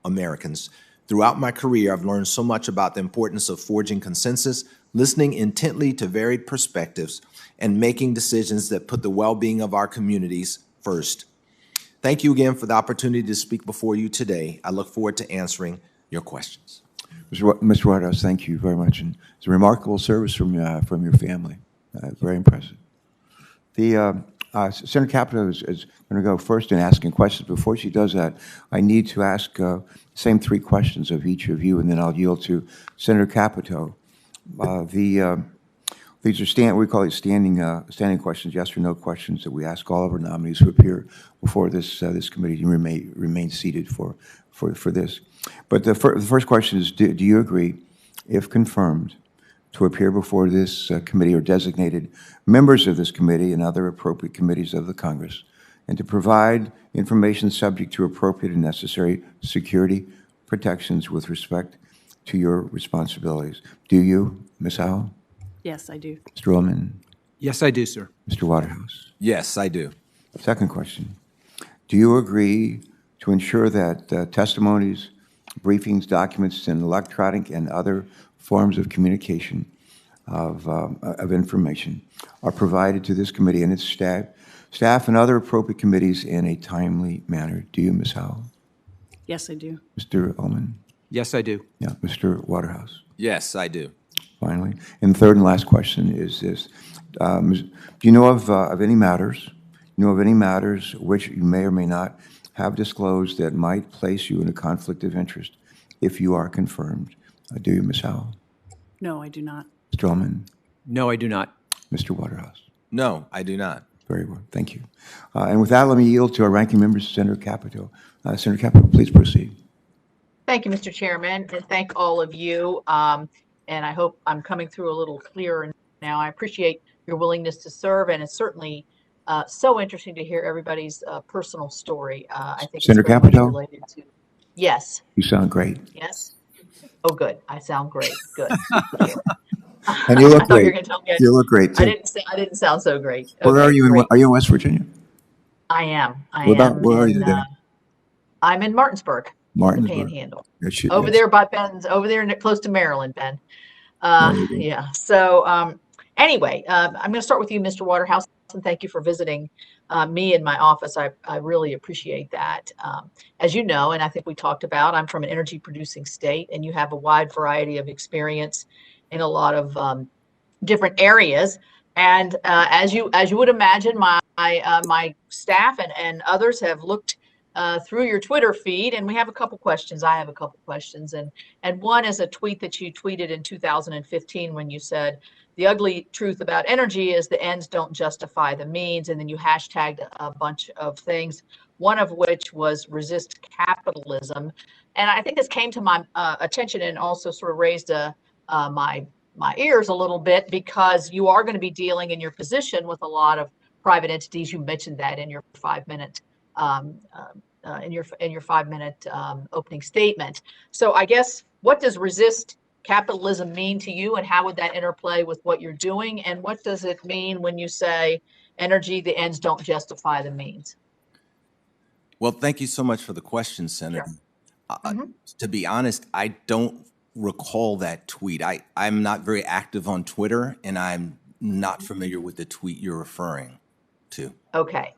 [SPEAKER 8] Americans. Throughout my career, I've learned so much about the importance of forging consensus, listening intently to varied perspectives, and making decisions that put the well-being of our communities first. Thank you again for the opportunity to speak before you today. I look forward to answering your questions.
[SPEAKER 1] Mr. Waterhouse, thank you very much. And it's a remarkable service from your family. Very impressive. Senator Capito is going to go first in asking questions. Before she does that, I need to ask same 3 questions of each of you, and then I'll yield to Senator Capito. These are we call it standing questions, yes or no questions that we ask all of our nominees who appear before this committee and remain seated for this. But the first question is: do you agree, if confirmed, to appear before this committee or designated members of this committee and other appropriate committees of the Congress, and to provide information subject to appropriate and necessary security protections with respect to your responsibilities? Do you, Ms. Howe?
[SPEAKER 6] Yes, I do.
[SPEAKER 1] Mr. Ullman?
[SPEAKER 7] Yes, I do, sir.
[SPEAKER 1] Mr. Waterhouse?
[SPEAKER 8] Yes, I do.
[SPEAKER 1] Second question. Do you agree to ensure that testimonies, briefings, documents, and electronic and other forms of communication of information are provided to this committee and its staff and other appropriate committees in a timely manner? Do you, Ms. Howe?
[SPEAKER 6] Yes, I do.
[SPEAKER 1] Mr. Allman?
[SPEAKER 7] Yes, I do.
[SPEAKER 1] Yeah, Mr. Waterhouse?
[SPEAKER 8] Yes, I do.
[SPEAKER 1] Finally. And third and last question is this. Do you know of any matters, which you may or may not have disclosed that might place you in a conflict of interest if you are confirmed? Do you, Ms. Howe?
[SPEAKER 6] No, I do not.
[SPEAKER 1] Mr. Allman?
[SPEAKER 7] No, I do not.
[SPEAKER 1] Mr. Waterhouse?
[SPEAKER 8] No, I do not.
[SPEAKER 1] Very well. Thank you. And with that, let me yield to our ranking member, Senator Capito. Senator Capito, please proceed.
[SPEAKER 2] Thank you, Mr. Chairman, and thank all of you. And I hope I'm coming through a little clearer now. I appreciate your willingness to serve, and it's certainly so interesting to hear everybody's personal story. I think
[SPEAKER 1] Senator
[SPEAKER 2] it's very much
[SPEAKER 1] Capito?
[SPEAKER 2] related to. Yes.
[SPEAKER 1] You sound great.
[SPEAKER 2] Yes. Oh, good. I sound great. Good.
[SPEAKER 1] And you look
[SPEAKER 2] I thought you were
[SPEAKER 1] great.
[SPEAKER 2] going to tell me
[SPEAKER 1] You look great, too.
[SPEAKER 2] I didn't sound so great.
[SPEAKER 1] Where
[SPEAKER 2] Okay,
[SPEAKER 1] are you?
[SPEAKER 2] great.
[SPEAKER 1] Are you in West Virginia?
[SPEAKER 2] I am.
[SPEAKER 1] Where are you today?
[SPEAKER 2] I'm in Martinsburg.
[SPEAKER 1] Martinsburg.
[SPEAKER 2] The Panhandle.
[SPEAKER 1] Yes, you-
[SPEAKER 2] Over
[SPEAKER 1] yes.
[SPEAKER 2] there by Ben's, over there close to Maryland, Ben.
[SPEAKER 1] There you go.
[SPEAKER 2] Yeah. So anyway, I'm going to start with you, Mr. Waterhouse, and thank you for visiting me in my office. I really appreciate that. As you know, and I think we talked about, I'm from an energy producing state, and you have a wide variety of experience in a lot of different areas. And as you would imagine, my staff and others have looked through your Twitter feed, and we have a couple questions. I have a couple questions, and one is a tweet that you tweeted in 2015 when you said, "The ugly truth about energy is the ends don't justify the means," and then you hashtagged a bunch of things, one of which was resist capitalism. And I think this came to my attention and also sort of raised my ears a little bit, because you are going to be dealing in your position with a lot of private entities. You mentioned that in your 5-minute in your 5-minute opening statement. So I guess, what does resist capitalism mean to you, and how would that interplay with what you're doing? And what does it mean when you say energy, the ends don't justify the means?
[SPEAKER 8] Well, thank you so much for the question, Senator.
[SPEAKER 2] Sure.
[SPEAKER 8] To be honest, I don't recall that tweet. I'm not very active on Twitter, and I'm not familiar with the tweet you're referring to.
[SPEAKER 2] Okay.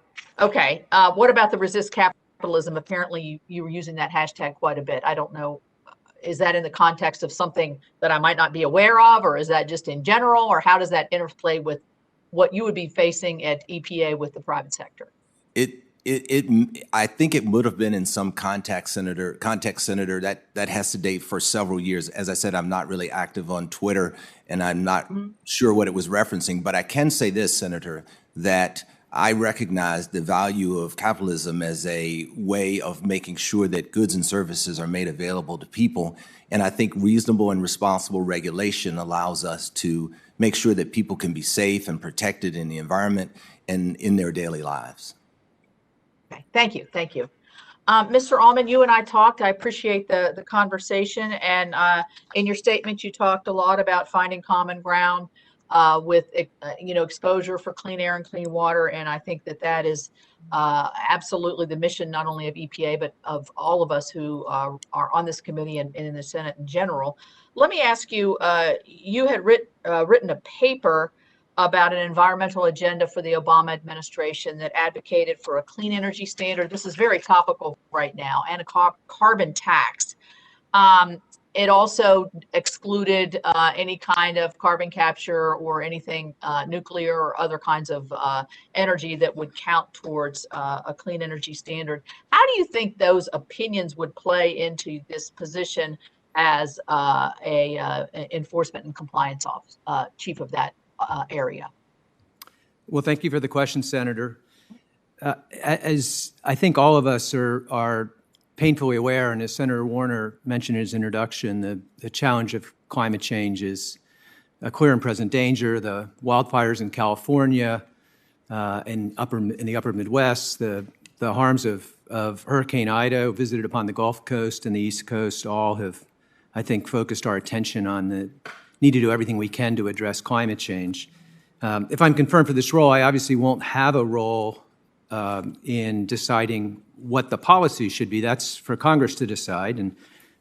[SPEAKER 2] What about the resist capitalism? Apparently you were using that hashtag quite a bit. I don't know. Is that in the context of something that I might not be aware of, or is that just in general, or how does that interplay with what you would be facing at EPA with the private sector?
[SPEAKER 8] I think it would have been in some context, Senator, that has to date for several years. As I said, I'm not really active on Twitter, and I'm not sure what it was referencing. But I can say this, Senator, that I recognize the value of capitalism as a way of making sure that goods and services are made available to people. And I think reasonable and responsible regulation allows us to make sure that people can be safe and protected in the environment and in their daily lives.
[SPEAKER 2] Okay, thank you. Mr. Allman, you and I talked. I appreciate the conversation. And in your statement, you talked a lot about finding common ground with exposure for clean air and clean water. And I think that is absolutely the mission, not only of EPA, but of all of us who are on this committee and in the Senate in general. Let me ask you, you had written a paper about an environmental agenda for the Obama administration that advocated for a clean energy standard. This is very topical right now, and a carbon tax. It also excluded any kind of carbon capture or anything nuclear or other kinds of energy that would count towards a clean energy standard. How do you think those opinions would play into this position as enforcement and compliance chief of that area?
[SPEAKER 7] Well, thank you for the question, Senator. As I think all of us are painfully aware, and as Senator Warner mentioned in his introduction, the challenge of climate change is a clear and present danger. The wildfires in California, in the upper Midwest, the harms of Hurricane Ida visited upon the Gulf Coast and the East Coast all have, I think, focused our attention on the need to do everything we can to address climate change. If I'm confirmed for this role, I obviously won't have a role in deciding what the policy should be. That's for Congress to decide. And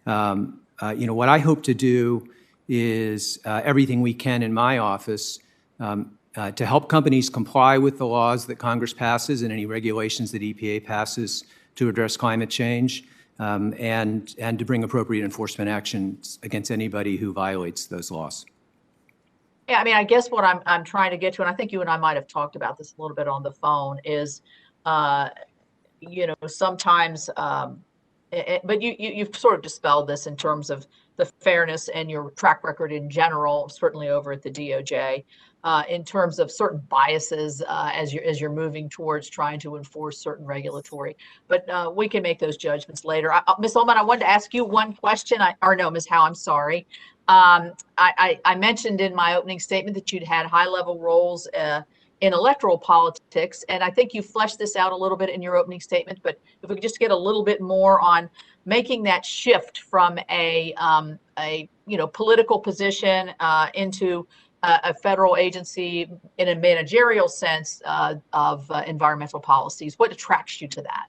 [SPEAKER 7] what I hope to do is everything we can in my office to help companies comply with the laws that Congress passes and any regulations that EPA passes to address climate change, and to bring appropriate enforcement actions against anybody who violates those laws.
[SPEAKER 2] Yeah, I mean, I guess what I'm trying to get to, and I think you and I might have talked about this a little bit on the phone, is sometimes, but you've sort of dispelled this in terms of the fairness and your track record in general, certainly over at the DOJ, in terms of certain biases as you're moving towards trying to enforce certain regulatory. But we can make those judgments later. Ms. Ullman, I wanted to ask you one question. Ms. Howe, I'm sorry. I mentioned in my opening statement that you'd had high-level roles in electoral politics, and I think you fleshed this out a little bit in your opening statement, but if we could just get a little bit more on making that shift from a political position into a federal agency in a managerial sense of environmental policies. What attracts you to that?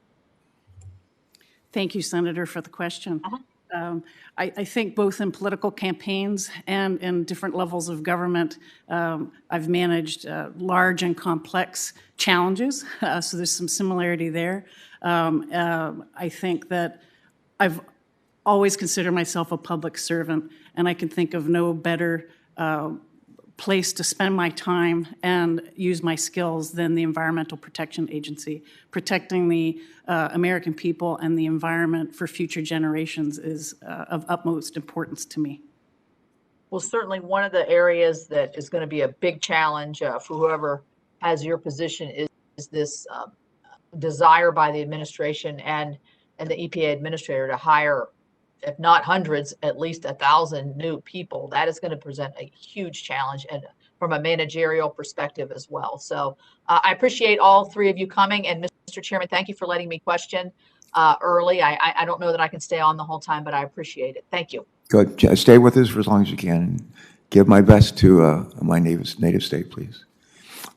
[SPEAKER 6] Thank you, Senator, for the question. I think both in political campaigns and in different levels of government, I've managed large and complex challenges, so there's some similarity there. I think that I've always considered myself a public servant, and I can think of no better place to spend my time and use my skills than the Environmental Protection Agency. Protecting the American people and the environment for future generations is of utmost importance to me.
[SPEAKER 2] Well, certainly one of the areas that is going to be a big challenge for whoever has your position is this desire by the administration and the EPA administrator to hire, if not hundreds, at least 1,000 new people. That is going to present a huge challenge, and from a managerial perspective as well. So I appreciate all three of you coming. And Mr. Chairman, thank you for letting me question early. I don't know that I can stay on the whole time, but I appreciate it. Thank you.
[SPEAKER 1] Good. Stay with us for as long as you can. And give my best to my native state, please.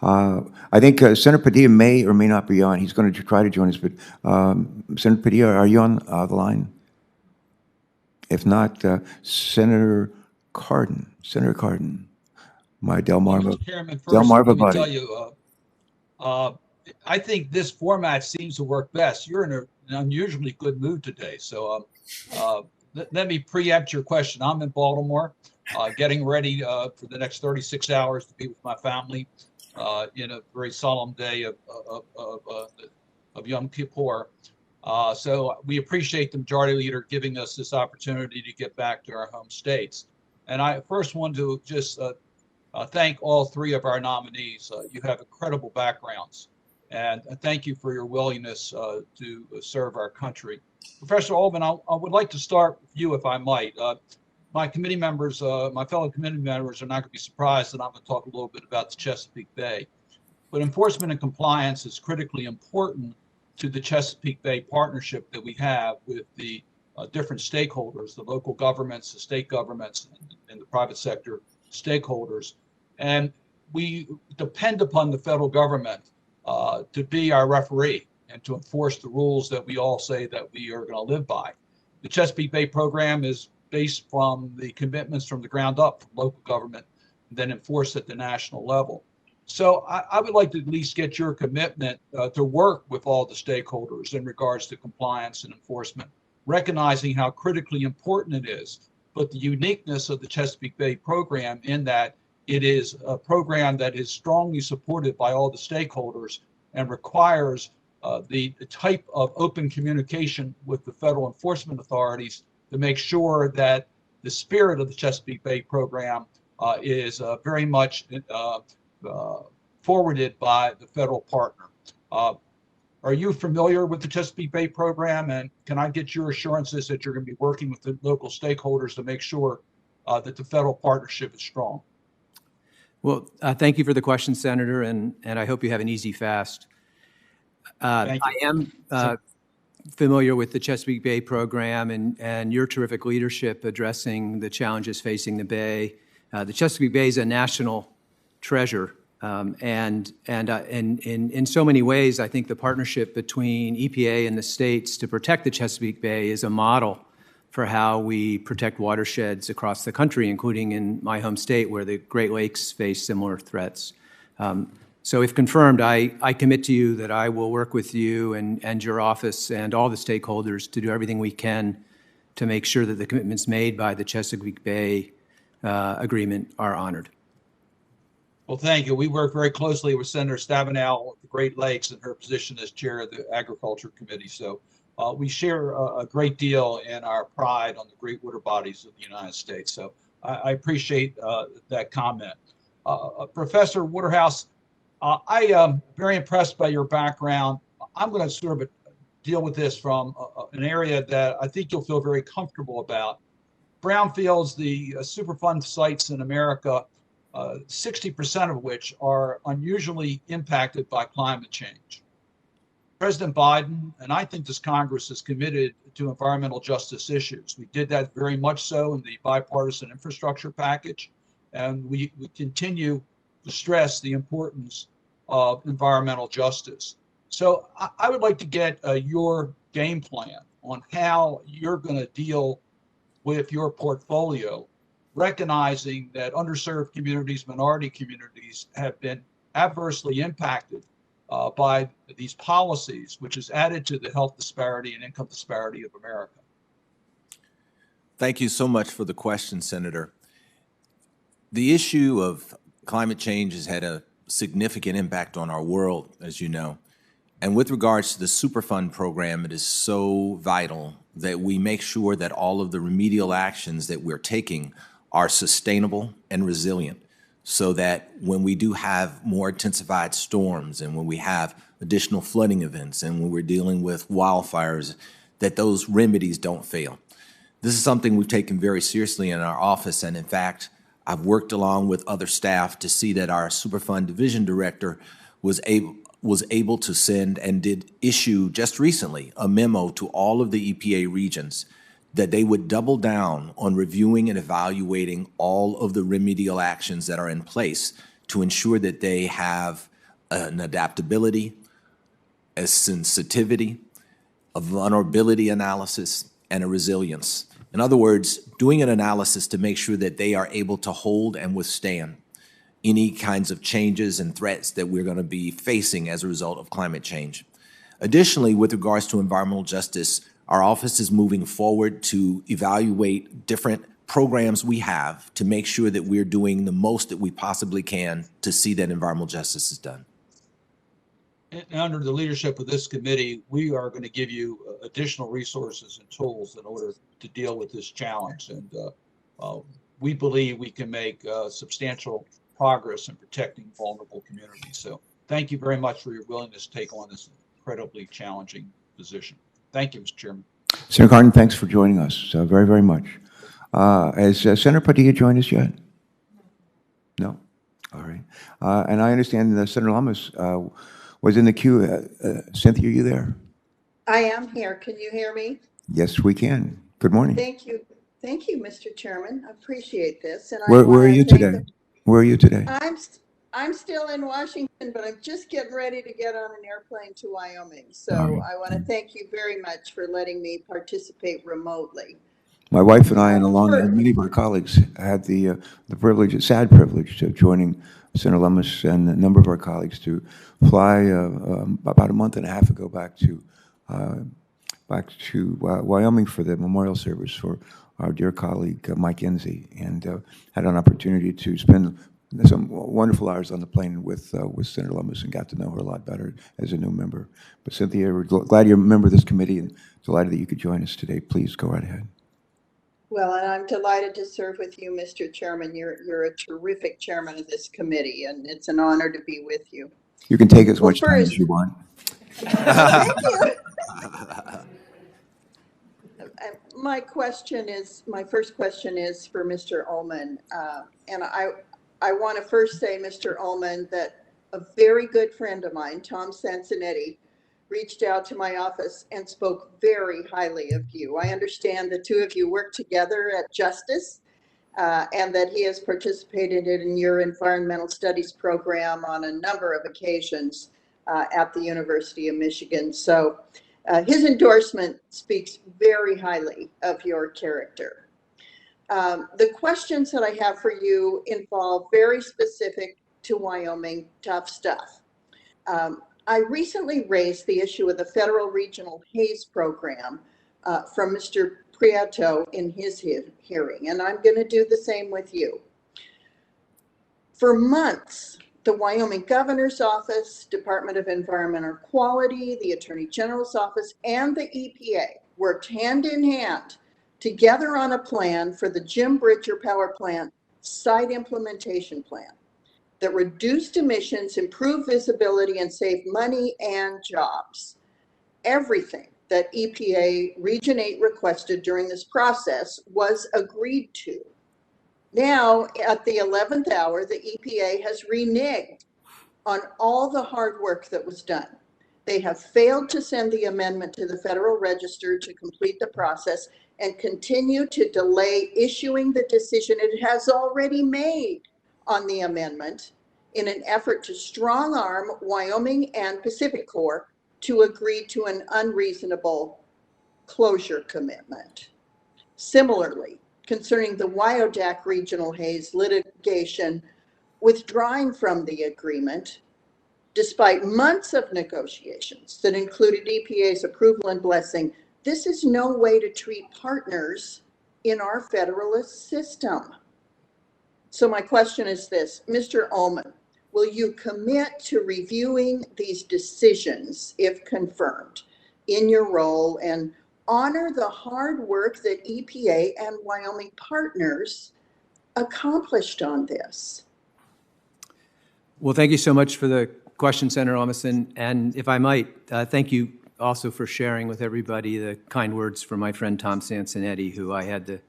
[SPEAKER 1] I think Senator Padilla may or may not be on. He's going to try to join us, but Senator Padilla, are you on the line? If not, Senator Cardin. Senator Cardin, my Delmarva.
[SPEAKER 9] Mr. Chairman, first,
[SPEAKER 1] Delmarva
[SPEAKER 9] let me
[SPEAKER 1] buddy.
[SPEAKER 9] tell you, I think this format seems to work best. You're in an unusually good mood today, so let me preempt your question. I'm in Baltimore, getting ready for the next 36 hours to be with my family in a very solemn day of Yom Kippur. So we appreciate the majority leader giving us this opportunity to get back to our home states. And I first want to just thank all three of our nominees. You have incredible backgrounds, and thank you for your willingness to serve our country. Professor Allman, I would like to start with you, if I might. My committee members, my fellow committee members are not going to be surprised that I'm going to talk a little bit about the Chesapeake Bay. But enforcement and compliance is critically important to the Chesapeake Bay partnership that we have with the different stakeholders, the local governments, the state governments, and the private sector stakeholders. And we depend upon the federal government to be our referee and to enforce the rules that we all say that we are going to live by. The Chesapeake Bay program is based from the commitments from the ground up from local government, and then enforced at the national level. So I would like to at least get your commitment to work with all the stakeholders in regards to compliance and enforcement, recognizing how critically important it is but the uniqueness of the Chesapeake Bay program in that it is a program that is strongly supported by all the stakeholders and requires the type of open communication with the federal enforcement authorities to make sure that the spirit of the Chesapeake Bay program is very much forwarded by the federal partner. Are you familiar with the Chesapeake Bay program, and can I get your assurances that you're going to be working with the local stakeholders to make sure that the federal partnership is strong?
[SPEAKER 7] Well, thank you for the question, Senator, and I hope you have an easy fast. I am familiar with the Chesapeake Bay program and your terrific leadership addressing the challenges facing the Bay. The Chesapeake Bay is a national treasure, and in so many ways, I think the partnership between EPA and the states to protect the Chesapeake Bay is a model for how we protect watersheds across the country, including in my home state where the Great Lakes face similar threats. So if confirmed, I commit to you that I will work with you and your office and all the stakeholders to do everything we can to make sure that the commitments made by the Chesapeake Bay Agreement are honored.
[SPEAKER 9] Well, thank you. We work very closely with Senator Stabenow of the Great Lakes in her position as chair of the Agriculture Committee. So we share a great deal in our pride on the great water bodies of the United States. So I appreciate that comment. Professor Waterhouse, I am very impressed by your background. I'm going to sort of deal with this from an area that I think you'll feel very comfortable about. Brownfields, the Superfund sites in America, 60% of which are unusually impacted by climate change. President Biden, and I think this Congress, is committed to environmental justice issues. We did that very much so in the bipartisan infrastructure package, and we continue to stress the importance of environmental justice. So I would like to get your game plan on how you're going to deal with your portfolio, recognizing that underserved communities, minority communities have been adversely impacted by these policies, which has added to the health disparity and income disparity of America.
[SPEAKER 8] Thank you so much for the question, Senator. The issue of climate change has had a significant impact on our world, as you know. And with regards to the Superfund program, it is so vital that we make sure that all of the remedial actions that we're taking are sustainable and resilient, so that when we do have more intensified storms and when we have additional flooding events and when we're dealing with wildfires, that those remedies don't fail. This is something we've taken very seriously in our office, and in fact, I've worked along with other staff to see that our Superfund division director was able to send and did issue just recently a memo to all of the EPA regions that they would double down on reviewing and evaluating all of the remedial actions that are in place to ensure that they have an adaptability, a sensitivity, a vulnerability analysis, and a resilience. In other words, doing an analysis to make sure that they are able to hold and withstand any kinds of changes and threats that we're going to be facing as a result of climate change. Additionally, with regards to environmental justice, our office is moving forward to evaluate different programs we have to make sure that we're doing the most that we possibly can to see that environmental justice is done.
[SPEAKER 9] And under the leadership of this committee, we are going to give you additional resources and tools in order to deal with this challenge. And we believe we can make substantial progress in protecting vulnerable communities. So thank you very much for your willingness to take on this incredibly challenging position. Thank you, Mr. Chairman.
[SPEAKER 1] Senator Carlton, thanks for joining us very, very much. Has Senator Padilla joined us yet? No? All right. And I understand that Senator Lamas was in the queue. Cynthia, are you there?
[SPEAKER 10] I am here. Can you hear me?
[SPEAKER 1] Yes, we can. Good morning.
[SPEAKER 10] Thank you. Thank you, Mr. Chairman. I appreciate this. And
[SPEAKER 1] Where are you today? Where are you today?
[SPEAKER 10] I'm still in Washington, but I'm just getting ready to get on an airplane to Wyoming. So I want to thank you very much for letting me participate remotely.
[SPEAKER 1] My wife and I, and many of our colleagues, had the privilege, sad privilege, of joining Senator Lummis and a number of our colleagues to fly about a month and a half ago back to back to Wyoming for the memorial service for our dear colleague Mike Enzi, and had an opportunity to spend some wonderful hours on the plane with Senator Lummis and got to know her a lot better as a new member. But Cynthia, we're glad you're a member of this committee and delighted that you could join us today. Please go right ahead.
[SPEAKER 10] Well, and I'm delighted to serve with you, Mr. Chairman. You're a terrific chairman of this committee, and it's an honor to be with you.
[SPEAKER 1] You can take as much time as you want.
[SPEAKER 10] Thank you. My first question is for Mr. Ullman, and I want to first say, Mr. Ullman, that a very good friend of mine, Tom Sansonetti, reached out to my office and spoke very highly of you. I understand the two of you work together at Justice, and that he has participated in your environmental studies program on a number of occasions at the University of Michigan. So his endorsement speaks very highly of your character. The questions that I have for you involve very specific to Wyoming tough stuff. I recently raised the issue of the federal regional haze program from Mr. Prieto in his hearing, and I'm going to do the same with you. For months, the Wyoming Governor's Office, Department of Environmental Quality, the Attorney General's Office, and the EPA worked hand in hand together on a plan for the Jim Bridger Power Plant site implementation plan that reduced emissions, improved visibility, and saved money and jobs. Everything that EPA Region 8 requested during this process was agreed to. Now, at the 11th hour, the EPA has reneged on all the hard work that was done. They have failed to send the amendment to the Federal Register to complete the process and continue to delay issuing the decision it has already made on the amendment in an effort to strong-arm Wyoming and Pacific Corps to agree to an unreasonable closure commitment. Similarly, concerning the Wyodak regional haze litigation, withdrawing from the agreement, despite months of negotiations that included EPA's approval and blessing, this is no way to treat partners in our federalist system. So my question is this, Mr. Allman, will you commit to reviewing these decisions, if confirmed, in your role and honor the hard work that EPA and Wyoming partners accomplished on this?
[SPEAKER 7] Well, thank you so much for the question, Senator Allman. And if I might, thank you also for sharing with everybody the kind words from my friend Tom Sansonetti, who I had the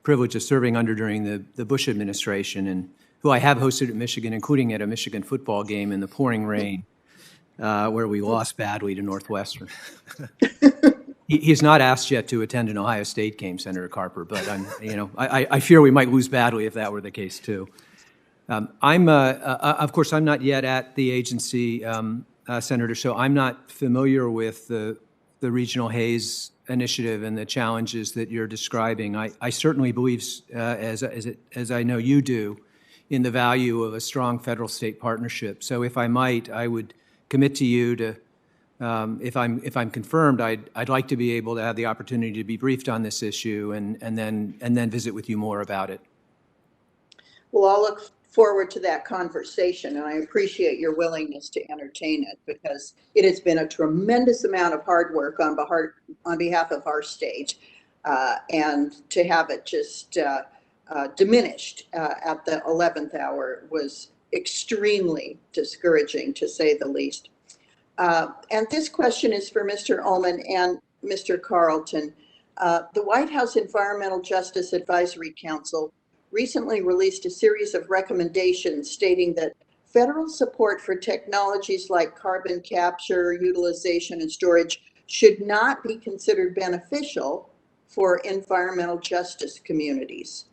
[SPEAKER 7] privilege of serving under during the Bush administration and who I have hosted at Michigan, including at a Michigan football game in the pouring rain, where we lost badly to Northwestern. He's not asked yet to attend an Ohio State game, Senator Carper, but I fear we might lose badly if that were the case too. Of course, I'm not yet at the agency, Senator, so I'm not familiar with the regional haze initiative and the challenges that you're describing. I certainly believe, as I know you do, in the value of a strong federal-state partnership. So if I might, I would commit to you to, if I'm confirmed, I'd like to be able to have the opportunity to be briefed on this issue and then visit with you more about it.
[SPEAKER 10] Well, I'll look forward to that conversation, and I appreciate your willingness to entertain it because it has been a tremendous amount of hard work on behalf of our state, and to have it just diminished at the 11th hour was extremely discouraging, to say the least. And this question is for Mr. Ullman and Mr. Carlton. The White House Environmental Justice Advisory Council recently released a series of recommendations stating that federal support for technologies like carbon capture, utilization, and storage should not be considered beneficial for environmental justice communities.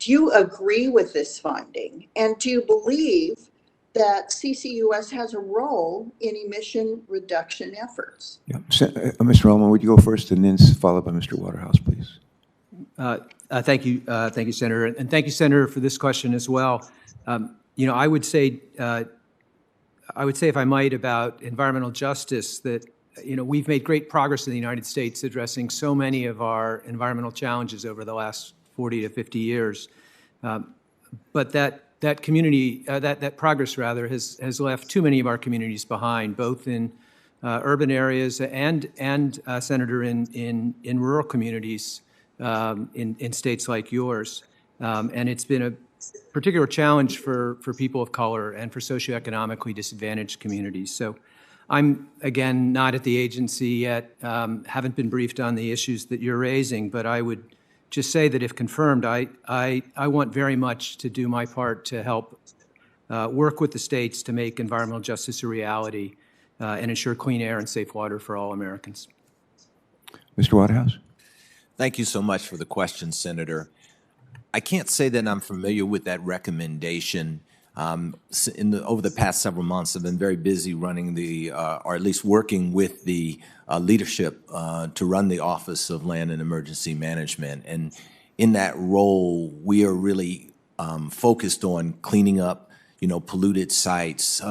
[SPEAKER 10] Do you agree with this finding? And do you believe that CCUS has a role in emission reduction efforts?
[SPEAKER 1] Yeah. Mr. Allman, would you go first and then followed by Mr. Waterhouse, please?
[SPEAKER 7] Thank you, Senator, and thank you, Senator, for this question as well. I would say, if I might, about environmental justice that we've made great progress in the United States addressing so many of our environmental challenges over the last 40 to 50 years. But that community, that progress rather, has left too many of our communities behind, both in urban areas and Senator, in rural communities in states like yours. And it's been a particular challenge for people of color and for socioeconomically disadvantaged communities. So I'm, again, not at the agency yet, haven't been briefed on the issues that you're raising, but I would just say that if confirmed, I want very much to do my part to help work with the states to make environmental justice a reality and ensure clean air and safe water for all Americans.
[SPEAKER 1] Mr. Waterhouse?
[SPEAKER 8] Thank you so much for the question, Senator. I can't say that I'm familiar with that recommendation. Over the past several months, I've been very busy running or at least working with the leadership to run the Office of Land and Emergency Management. And in that role, we are really focused on cleaning up, polluted sites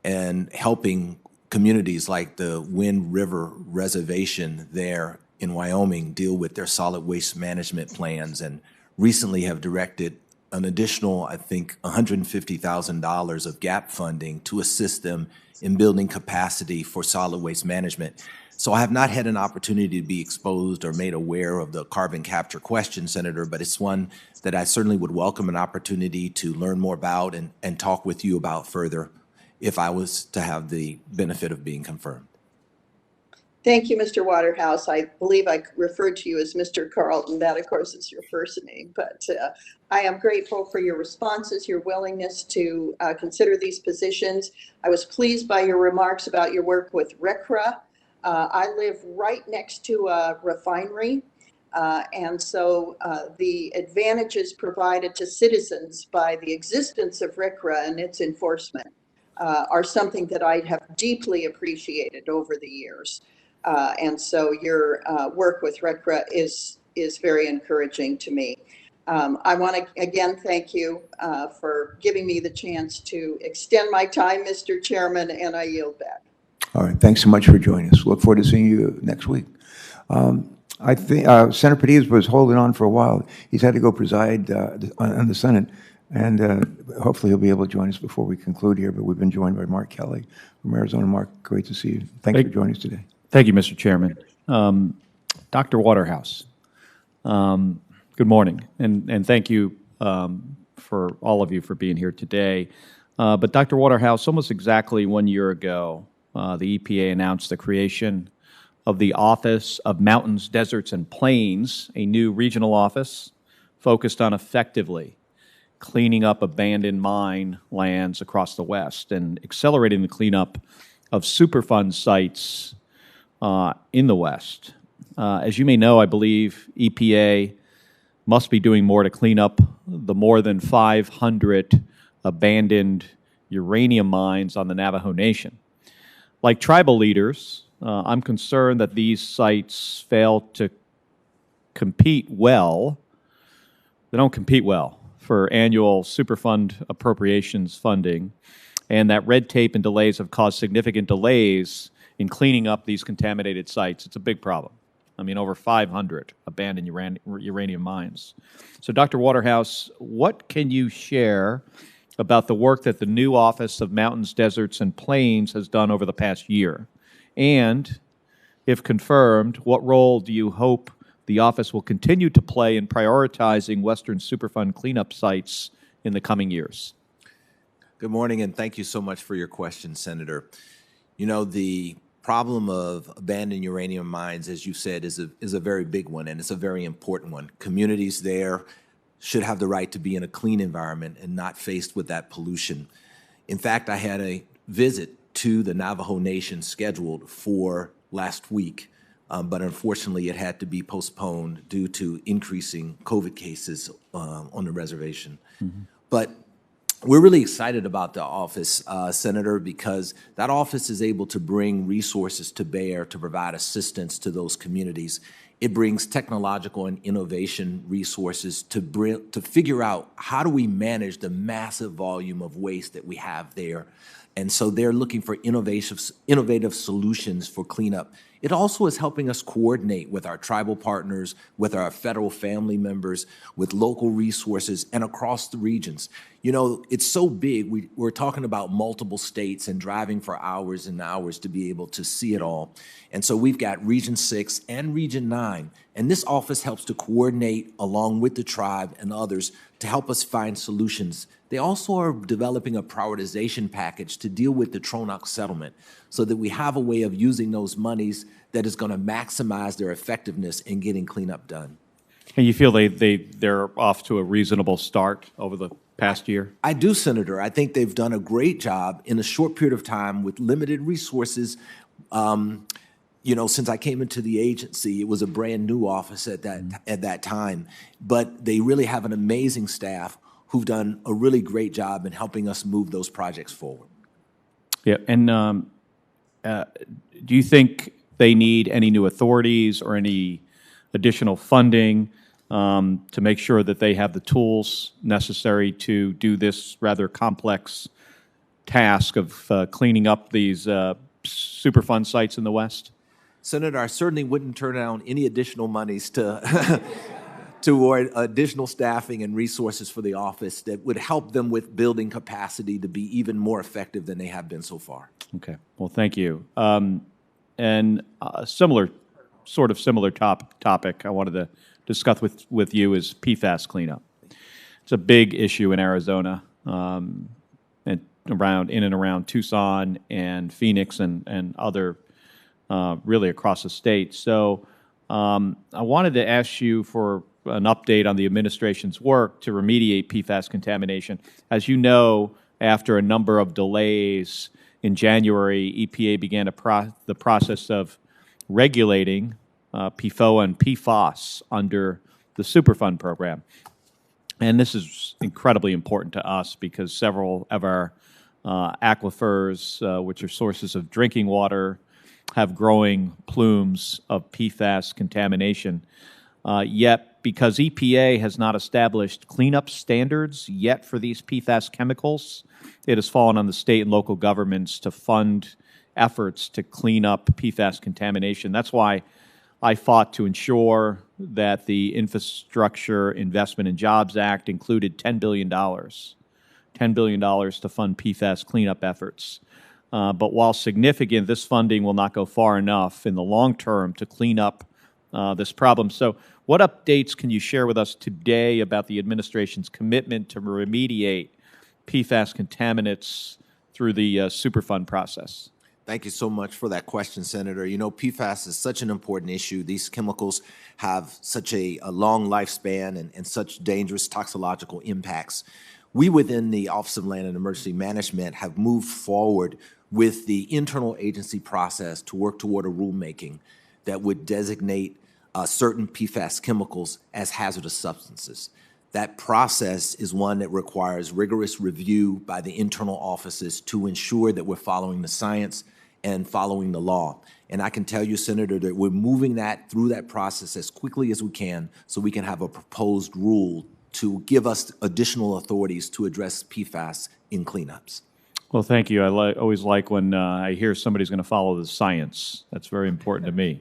[SPEAKER 8] and helping communities like the Wind River Reservation there in Wyoming deal with their solid waste management plans, and recently have directed an additional, I think, $150,000 of gap funding to assist them in building capacity for solid waste management. So I have not had an opportunity to be exposed or made aware of the carbon capture question, Senator, but it's one that I certainly would welcome an opportunity to learn more about and talk with you about further if I was to have the benefit of being confirmed.
[SPEAKER 10] Thank you, Mr. Waterhouse. I believe I referred to you as Mr. Carlton. That, of course, is your first name. But I am grateful for your responses, your willingness to consider these positions. I was pleased by your remarks about your work with RCRA. I live right next to a refinery. And so the advantages provided to citizens by the existence of RCRA and its enforcement are something that I have deeply appreciated over the years. And so your work with RCRA is very encouraging to me. I want to again thank you for giving me the chance to extend my time, Mr. Chairman, and I yield back.
[SPEAKER 1] All right, thanks so much for joining us. Look forward to seeing you next week. I think Senator Padilla was holding on for a while. He's had to go preside on the Senate, and hopefully he'll be able to join us before we conclude here. But we've been joined by Mark Kelly from Arizona. Mark, great to see you. Thanks for joining us today.
[SPEAKER 11] Thank you, Mr. Chairman. Dr. Waterhouse, good morning, and thank you for all of you for being here today. But Dr. Waterhouse, almost exactly 1 year ago, the EPA announced the creation of the Office of Mountains, Deserts, and Plains, a new regional office focused on effectively cleaning up abandoned mine lands across the West and accelerating the cleanup of Superfund sites in the West. As you may know, I believe EPA must be doing more to clean up the more than 500 abandoned uranium mines on the Navajo Nation. Like tribal leaders, I'm concerned that these sites fail to compete well. They don't compete well for annual Superfund appropriations funding, and that red tape and delays have caused significant delays in cleaning up these contaminated sites. It's a big problem. I mean, over 500 abandoned uranium mines. So, Dr. Waterhouse, what can you share about the work that the new Office of Mountains, Deserts, and Plains has done over the past year? And, if confirmed, what role do you hope the office will continue to play in prioritizing Western Superfund cleanup sites in the coming years?
[SPEAKER 8] Good morning, and thank you so much for your question, Senator. You know, the problem of abandoned uranium mines, as you said, is a very big one, and it's a very important one. Communities there should have the right to be in a clean environment and not faced with that pollution. In fact, I had a visit to the Navajo Nation scheduled for last week, but unfortunately it had to be postponed due to increasing COVID cases on the reservation. Mm-hmm. But we're really excited about the office, Senator, because that office is able to bring resources to bear to provide assistance to those communities. It brings technological and innovation resources to figure out how do we manage the massive volume of waste that we have there, And so they're looking for innovative solutions for cleanup. It also is helping us coordinate with our tribal partners, with our federal family members, with local resources, and across the regions. You know, it's so big, we're talking about multiple states and driving for hours and hours to be able to see it all. And so we've got Region 6 and Region 9, and this office helps to coordinate along with the tribe and others to help us find solutions. They also are developing a prioritization package to deal with the Tronox settlement so that we have a way of using those monies that is going to maximize their effectiveness in getting cleanup done.
[SPEAKER 11] And you feel they're off to a reasonable start over the past year?
[SPEAKER 8] I do, Senator. I think they've done a great job in a short period of time with limited resources. You know, since I came into the agency, it was a brand new office at that time, but they really have an amazing staff who've done a really great job in helping us move those projects forward.
[SPEAKER 11] Yeah, and do you think they need any new authorities or any additional funding to make sure that they have the tools necessary to do this rather complex task of cleaning up these Superfund sites in the West?
[SPEAKER 8] Senator, I certainly wouldn't turn down any additional monies to toward additional staffing and resources for the office that would help them with building capacity to be even more effective than they have been so far.
[SPEAKER 11] Okay. Well, thank you. And a similar topic I wanted to discuss with you is PFAS cleanup. It's a big issue in Arizona, and in and around Tucson and Phoenix and other really across the state. So I wanted to ask you for an update on the administration's work to remediate PFAS contamination. As you know, after a number of delays, in January, EPA began the process of regulating PFOA and PFOS under the Superfund program. And this is incredibly important to us because several of our aquifers, which are sources of drinking water, have growing plumes of PFAS contamination. Yet, because EPA has not established cleanup standards yet for these PFAS chemicals, it has fallen on the state and local governments to fund efforts to clean up PFAS contamination. That's why I fought to ensure that the Infrastructure Investment and Jobs Act included $10 billion to fund PFAS cleanup efforts. But while significant, this funding will not go far enough in the long term to clean up this problem. So what updates can you share with us today about the administration's commitment to remediate PFAS contaminants through the Superfund process?
[SPEAKER 8] Thank you so much for that question, Senator. You know, PFAS is such an important issue. These chemicals have such a long lifespan and such dangerous toxicological impacts. We within the Office of Land and Emergency Management have moved forward with the internal agency process to work toward a rulemaking that would designate certain PFAS chemicals as hazardous substances. That process is one that requires rigorous review by the internal offices to ensure that we're following the science and following the law. And I can tell you, Senator, that we're moving that through that process as quickly as we can so we can have a proposed rule to give us additional authorities to address PFAS in cleanups.
[SPEAKER 11] Well, thank you. I always like when I hear somebody's going to follow the science. That's very important to me.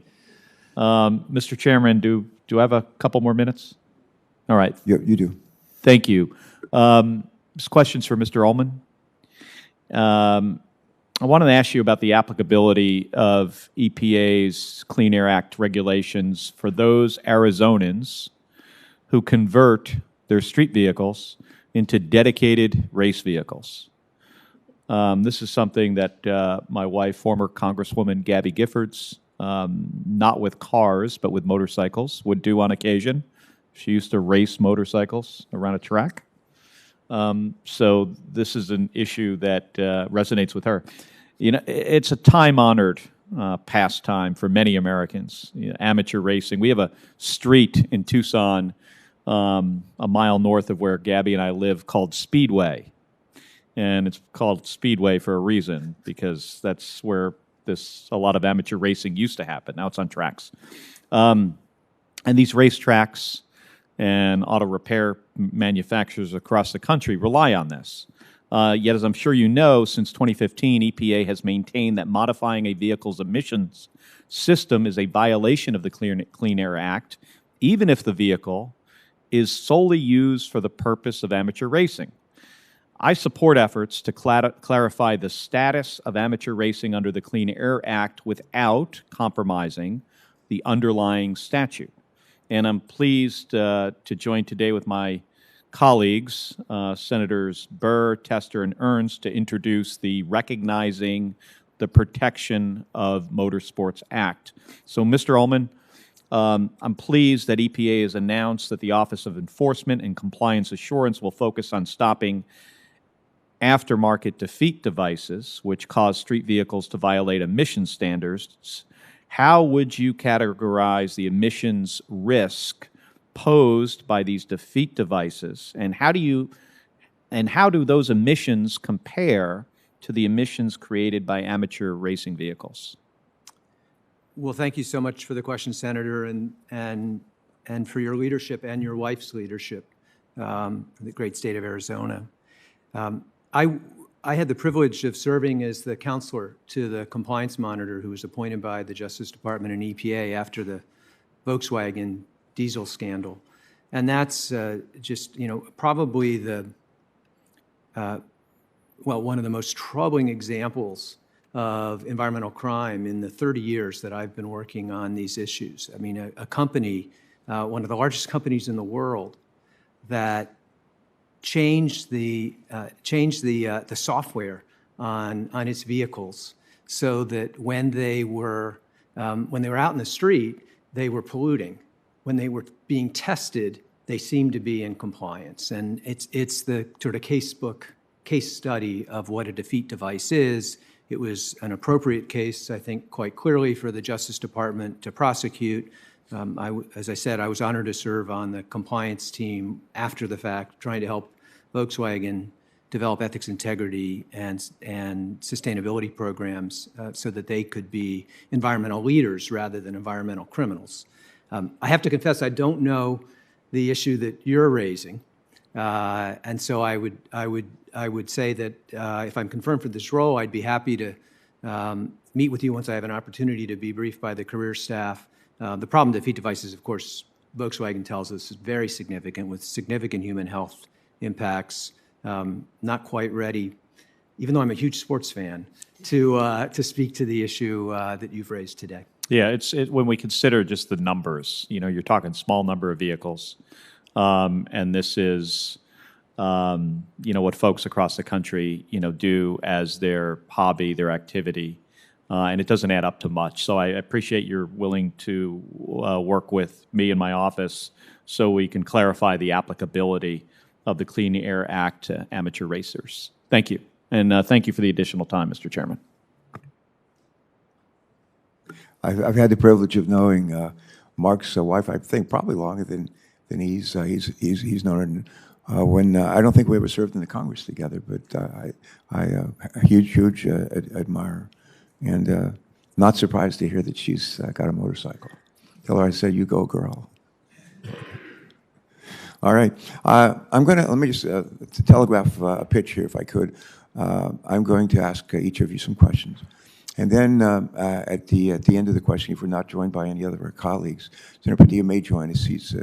[SPEAKER 11] Mr. Chairman, do I have a couple more minutes? All right.
[SPEAKER 1] Yeah, you do.
[SPEAKER 11] Thank you. This question's for Mr. Ullman. I wanted to ask you about the applicability of EPA's Clean Air Act regulations for those Arizonans who convert their street vehicles into dedicated race vehicles. This is something that my wife, former Congresswoman Gabby Giffords, not with cars, but with motorcycles, would do on occasion. She used to race motorcycles around a track. So this is an issue that resonates with her. You know, it's a time-honored pastime for many Americans, amateur racing. We have a street in Tucson, a mile north of where Gabby and I live, called Speedway. And it's called Speedway for a reason, because that's where a lot of amateur racing used to happen. Now it's on tracks. And these racetracks and auto repair manufacturers across the country rely on this. Yet, as I'm sure you know, since 2015, EPA has maintained that modifying a vehicle's emissions system is a violation of the Clean Air Act, even if the vehicle is solely used for the purpose of amateur racing. I support efforts to clarify the status of amateur racing under the Clean Air Act without compromising the underlying statute. And I'm pleased to join today with my colleagues, Senators Burr, Tester, and Ernst, to introduce the Recognizing the Protection of Motorsports Act. So, Mr. Ullman, I'm pleased that EPA has announced that the Office of Enforcement and Compliance Assurance will focus on stopping aftermarket defeat devices, which cause street vehicles to violate emission standards. How would you categorize the emissions risk posed by these defeat devices, and how do those emissions compare to the emissions created by amateur racing vehicles?
[SPEAKER 7] Well, thank you so much for the question, Senator, and for your leadership and your wife's leadership in the great state of Arizona. I had the privilege of serving as the counselor to the compliance monitor who was appointed by the Justice Department and EPA after the Volkswagen diesel scandal. And that's just, probably one of the most troubling examples of environmental crime in the 30 years that I've been working on these issues. I mean, a company, one of the largest companies in the world, that changed the software on its vehicles so that when they were out in the street, they were polluting. When they were being tested, they seemed to be in compliance. And it's the sort of case study of what a defeat device is. It was an appropriate case, I think, quite clearly for the Justice Department to prosecute. As I said, I was honored to serve on the compliance team after the fact, trying to help Volkswagen develop ethics, integrity, and sustainability programs so that they could be environmental leaders rather than environmental criminals. I have to confess, I don't know the issue that you're raising, and so I would say that if I'm confirmed for this role, I'd be happy to meet with you once I have an opportunity to be briefed by the career staff. The problem with defeat devices, of course, Volkswagen tells us is very significant, with significant human health impacts. Not quite ready, even though I'm a huge sports fan, to speak to the issue that you've raised today.
[SPEAKER 11] Yeah, when we consider just the numbers, you're talking small number of vehicles, and this is, what folks across the country, do as their hobby, their activity, and it doesn't add up to much. So I appreciate you're willing to work with me in my office so we can clarify the applicability of the Clean Air Act to amateur racers. Thank you, and thank you for the additional time, Mr. Chairman.
[SPEAKER 1] I've had the privilege of knowing Mark's wife, I think, probably longer than he's known her. When I don't think we ever served in the Congress together, but I huge admirer, and not surprised to hear that she's got a motorcycle. Tell her I said, "You go, girl." All right, let me just to telegraph a pitch here, if I could. I'm going to ask each of you some questions. And then at the end of the question, if we're not joined by any other of our colleagues, Senator Padilla may join us. He's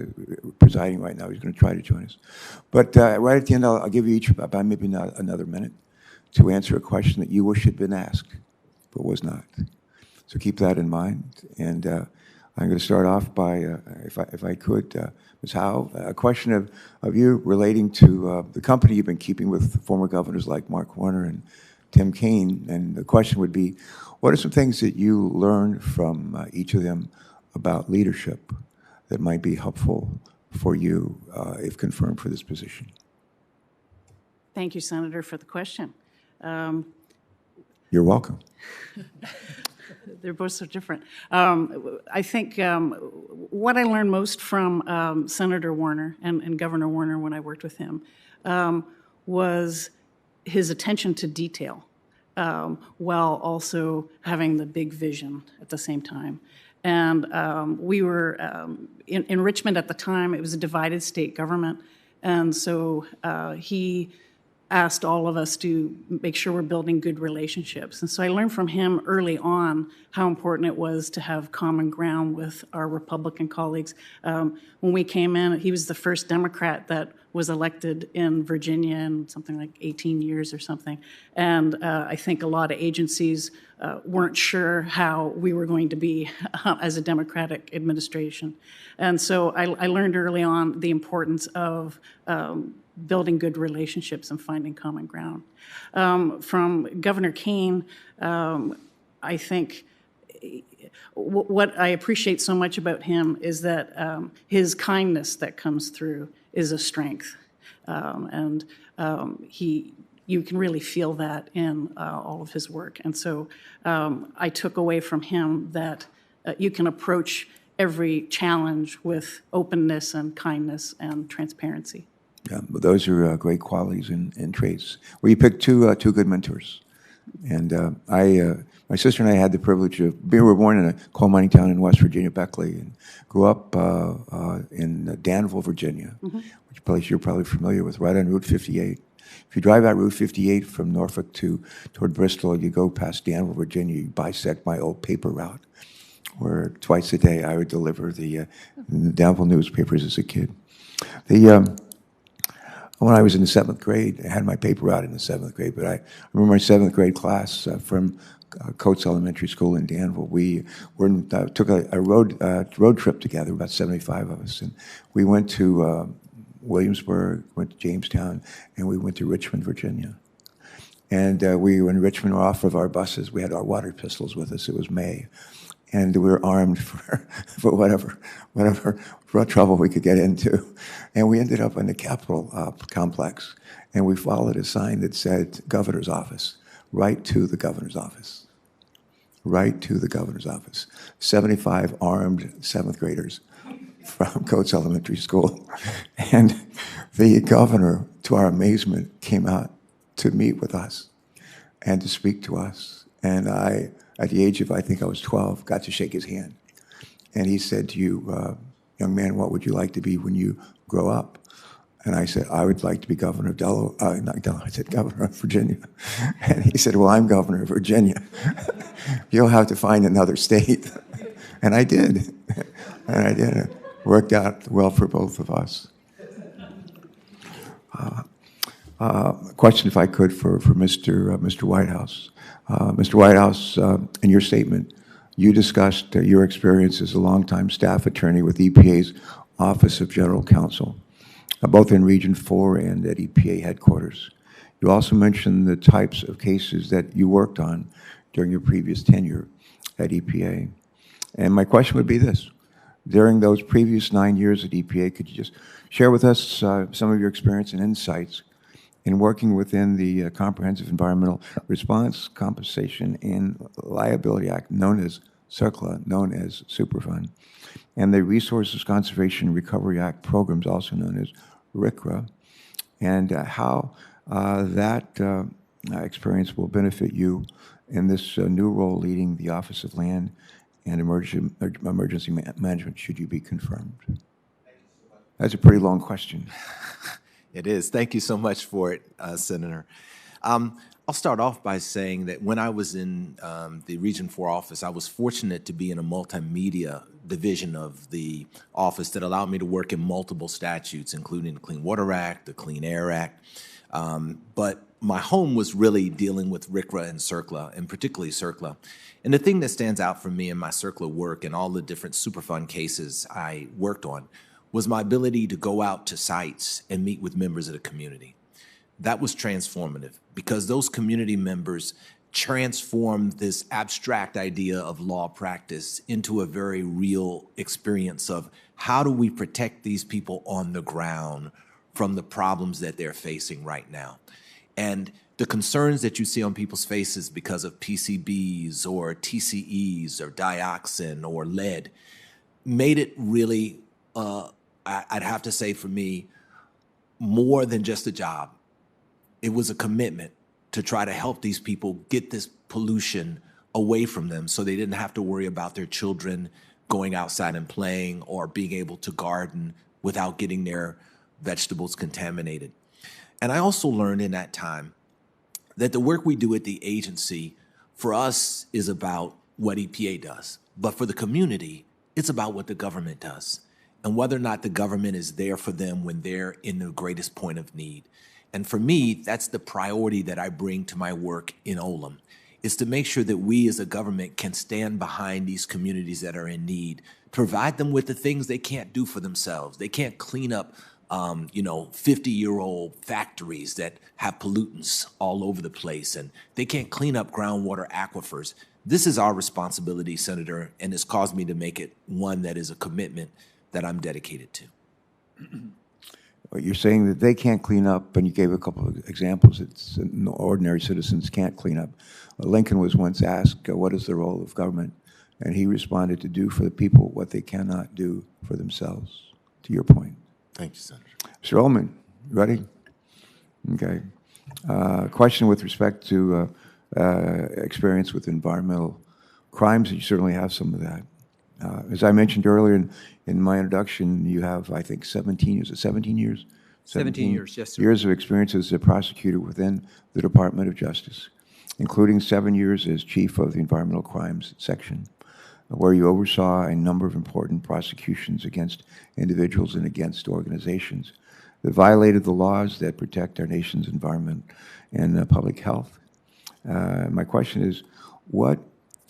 [SPEAKER 1] presiding right now. He's going to try to join us. But right at the end, I'll give you each about maybe not another minute to answer a question that you wish had been asked, but was not. So keep that in mind. And I'm going to start off by, if I could, Ms. Howe, a question of you relating to the company you've been keeping with former governors like Mark Warner and Tim Kaine. And the question would be, what are some things that you learned from each of them about leadership that might be helpful for you if confirmed for this position?
[SPEAKER 6] Thank you, Senator, for the question.
[SPEAKER 1] You're welcome.
[SPEAKER 6] They're both so different. I think what I learned most from Senator Warner and Governor Warner when I worked with him was his attention to detail, while also having the big vision at the same time. And we were in Richmond at the time. It was a divided state government, and so he asked all of us to make sure we're building good relationships. And so I learned from him early on how important it was to have common ground with our Republican colleagues. When we came in, he was the first Democrat that was elected in Virginia in something like 18 years or something. And I think a lot of agencies weren't sure how we were going to be as a Democratic administration. And so I learned early on the importance of building good relationships and finding common ground. From Governor Kane, I think what I appreciate so much about him is that his kindness that comes through is a strength. You can really feel that in all of his work. And so I took away from him that you can approach every challenge with openness and kindness and transparency.
[SPEAKER 1] Yeah, but those are great qualities and traits. Well, you picked two good mentors, and my sister and I had the privilege of we were born in a coal mining town in West Virginia, Beckley, and grew up in Danville, Virginia, which place you're probably familiar with, right on Route 58. If you drive out Route 58 from Norfolk toward Bristol, you go past Danville, Virginia, you bisect my old paper route, where twice a day I would deliver the Danville newspapers as a kid. When I was in the 7th grade, I had my paper out in the 7th grade, but I remember my 7th grade class from Coates Elementary School in Danville. We took a road trip together, about 75 of us, and we went to Williamsburg, went to Jamestown, and we went to Richmond, Virginia. And we were in Richmond, off of our buses. We had our water pistols with us. It was May. And we were armed for whatever trouble we could get into. And we ended up in the Capitol complex, and we followed a sign that said, Governor's Office, right to the Governor's Office. Right to the Governor's Office. 75 armed 7th graders from Coates Elementary School. And the governor, to our amazement, came out to meet with us and to speak to us. And I, at the age of, I think I was 12, got to shake his hand. And he said to you, young man, what would you like to be when you grow up? And I said, I would like to be governor of not Delaware, I said governor of Virginia. And he said, well, I'm governor of Virginia. You'll have to find another state. And I did. And I did. It worked out well for both of us. Question, if I could, for Mr. Whitehouse. Mr. Whitehouse, in your statement, you discussed your experience as a longtime staff attorney with EPA's Office of General Counsel, both in Region 4 and at EPA headquarters. You also mentioned the types of cases that you worked on during your previous tenure at EPA. And my question would be this. During those previous 9 years at EPA, could you just share with us some of your experience and insights in working within the Comprehensive Environmental Response, Compensation, and Liability Act, known as CERCLA, known as Superfund, and the Resources Conservation and Recovery Act programs, also known as RCRA, and how that experience will benefit you in this new role leading the Office of Land and Emergency Management, should you be confirmed? That's a pretty long question.
[SPEAKER 8] It is. Thank you so much for it, Senator. I'll start off by saying that when I was in the Region 4 office, I was fortunate to be in a multimedia division of the office that allowed me to work in multiple statutes, including the Clean Water Act, the Clean Air Act. But my home was really dealing with RCRA and CERCLA, and particularly CERCLA. And the thing that stands out for me in my CERCLA work and all the different Superfund cases I worked on was my ability to go out to sites and meet with members of the community. That was transformative because those community members transformed this abstract idea of law practice into a very real experience of how do we protect these people on the ground from the problems that they're facing right now. And the concerns that you see on people's faces because of PCBs or TCEs or dioxin or lead made it really, I'd have to say for me, more than just a job. It was a commitment to try to help these people get this pollution away from them so they didn't have to worry about their children going outside and playing or being able to garden without getting their vegetables contaminated. And I also learned in that time that the work we do at the agency for us is about what EPA does. But for the community, it's about what the government does and whether or not the government is there for them when they're in the greatest point of need. And for me, that's the priority that I bring to my work in Ullman, is to make sure that we as a government can stand behind these communities that are in need, provide them with the things they can't do for themselves. They can't clean up 50-year-old factories that have pollutants all over the place, and they can't clean up groundwater aquifers. This is our responsibility, Senator, and it's caused me to make it one that is a commitment that I'm dedicated to.
[SPEAKER 1] Well, you're saying that they can't clean up, and you gave a couple of examples. It's ordinary citizens can't clean up. Lincoln was once asked, what is the role of government? And he responded, to do for the people what they cannot do for themselves, to your point.
[SPEAKER 8] Thank you, Senator.
[SPEAKER 1] Mr. Ullman, you ready? Okay. Question with respect to experience with environmental crimes. You certainly have some of that. As I mentioned earlier in my introduction, you have, I think, 17 years. 17 years?
[SPEAKER 7] 17 years, yes, sir.
[SPEAKER 1] Years of experience as a prosecutor within the Department of Justice, including 7 years as chief of the Environmental Crimes Section, where you oversaw a number of important prosecutions against individuals and against organizations that violated the laws that protect our nation's environment and public health. My question is, what,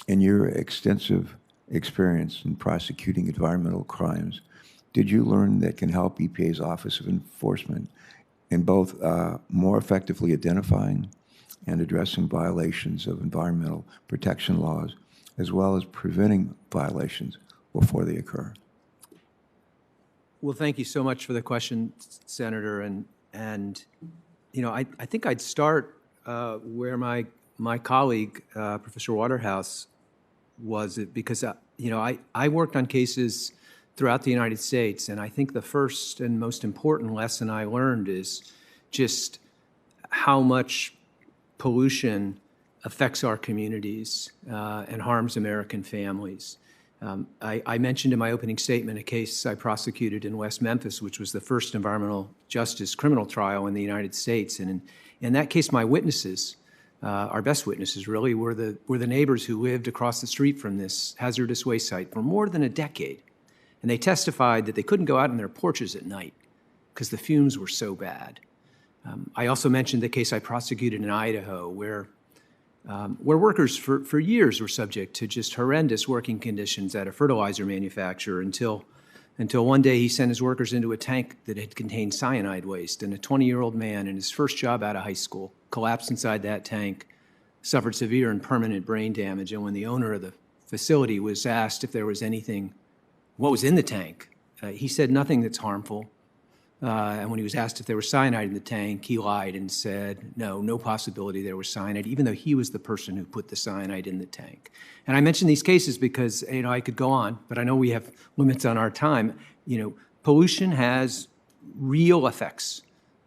[SPEAKER 1] in your extensive experience in prosecuting environmental crimes, did you learn that can help EPA's Office of Enforcement in both more effectively identifying and addressing violations of environmental protection laws, as well as preventing violations before they occur?
[SPEAKER 7] Well, thank you so much for the question, Senator. And I think I'd start where my colleague, Professor Waterhouse, was, because I worked on cases throughout the United States, and I think the first and most important lesson I learned is just how much pollution affects our communities and harms American families. I mentioned in my opening statement a case I prosecuted in West Memphis, which was the first environmental justice criminal trial in the United States. And in that case, my witnesses, our best witnesses really, were the neighbors who lived across the street from this hazardous waste site for more than a decade. And they testified that they couldn't go out on their porches at night because the fumes were so bad. I also mentioned the case I prosecuted in Idaho, where workers for years were subject to just horrendous working conditions at a fertilizer manufacturer until one day he sent his workers into a tank that had contained cyanide waste, and a 20-year-old man in his first job out of high school collapsed inside that tank, suffered severe and permanent brain damage, and when the owner of the facility was asked if there was anything, what was in the tank, he said nothing that's harmful. And when he was asked if there was cyanide in the tank, he lied and said, no possibility there was cyanide, even though he was the person who put the cyanide in the tank. And I mention these cases because, I could go on, but I know we have limits on our time. Pollution has real effects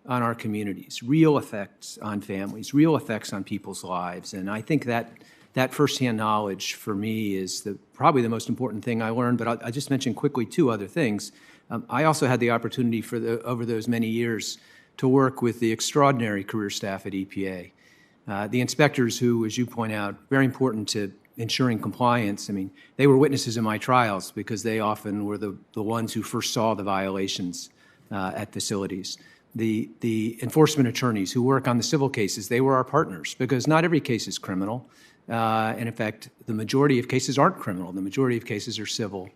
[SPEAKER 7] on our communities, real effects on families, real effects on people's lives. And I think that firsthand knowledge for me is probably the most important thing I learned, but I'll just mention quickly two other things. I also had the opportunity over those many years to work with the extraordinary career staff at EPA. The inspectors who, as you point out, very important to ensuring compliance. I mean, they were witnesses in my trials because they often were the ones who first saw the violations at facilities. The enforcement attorneys who work on the civil cases, they were our partners because not every case is criminal. And in fact, the majority of cases aren't criminal. The majority of cases are civil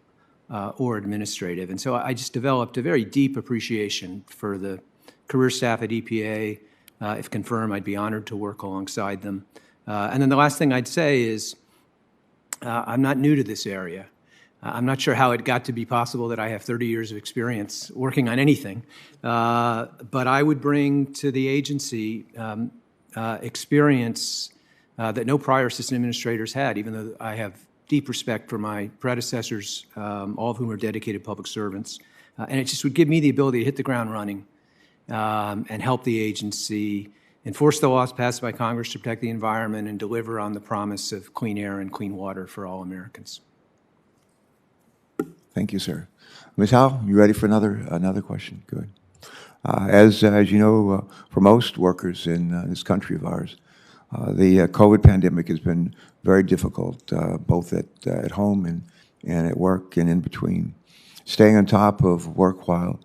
[SPEAKER 7] or administrative. And so I just developed a very deep appreciation for the career staff at EPA. If confirmed, I'd be honored to work alongside them. And then the last thing I'd say is I'm not new to this area. I'm not sure how it got to be possible that I have 30 years of experience working on anything, but I would bring to the agency experience that no prior assistant administrators had, even though I have deep respect for my predecessors, all of whom are dedicated public servants. And it just would give me the ability to hit the ground running and help the agency enforce the laws passed by Congress to protect the environment and deliver on the promise of clean air and clean water for all Americans.
[SPEAKER 1] Thank you, sir. Ms. Howe, you ready for another question? Good. As you know, for most workers in this country of ours, the COVID pandemic has been very difficult, both at home and at work and in between. Staying on top of work while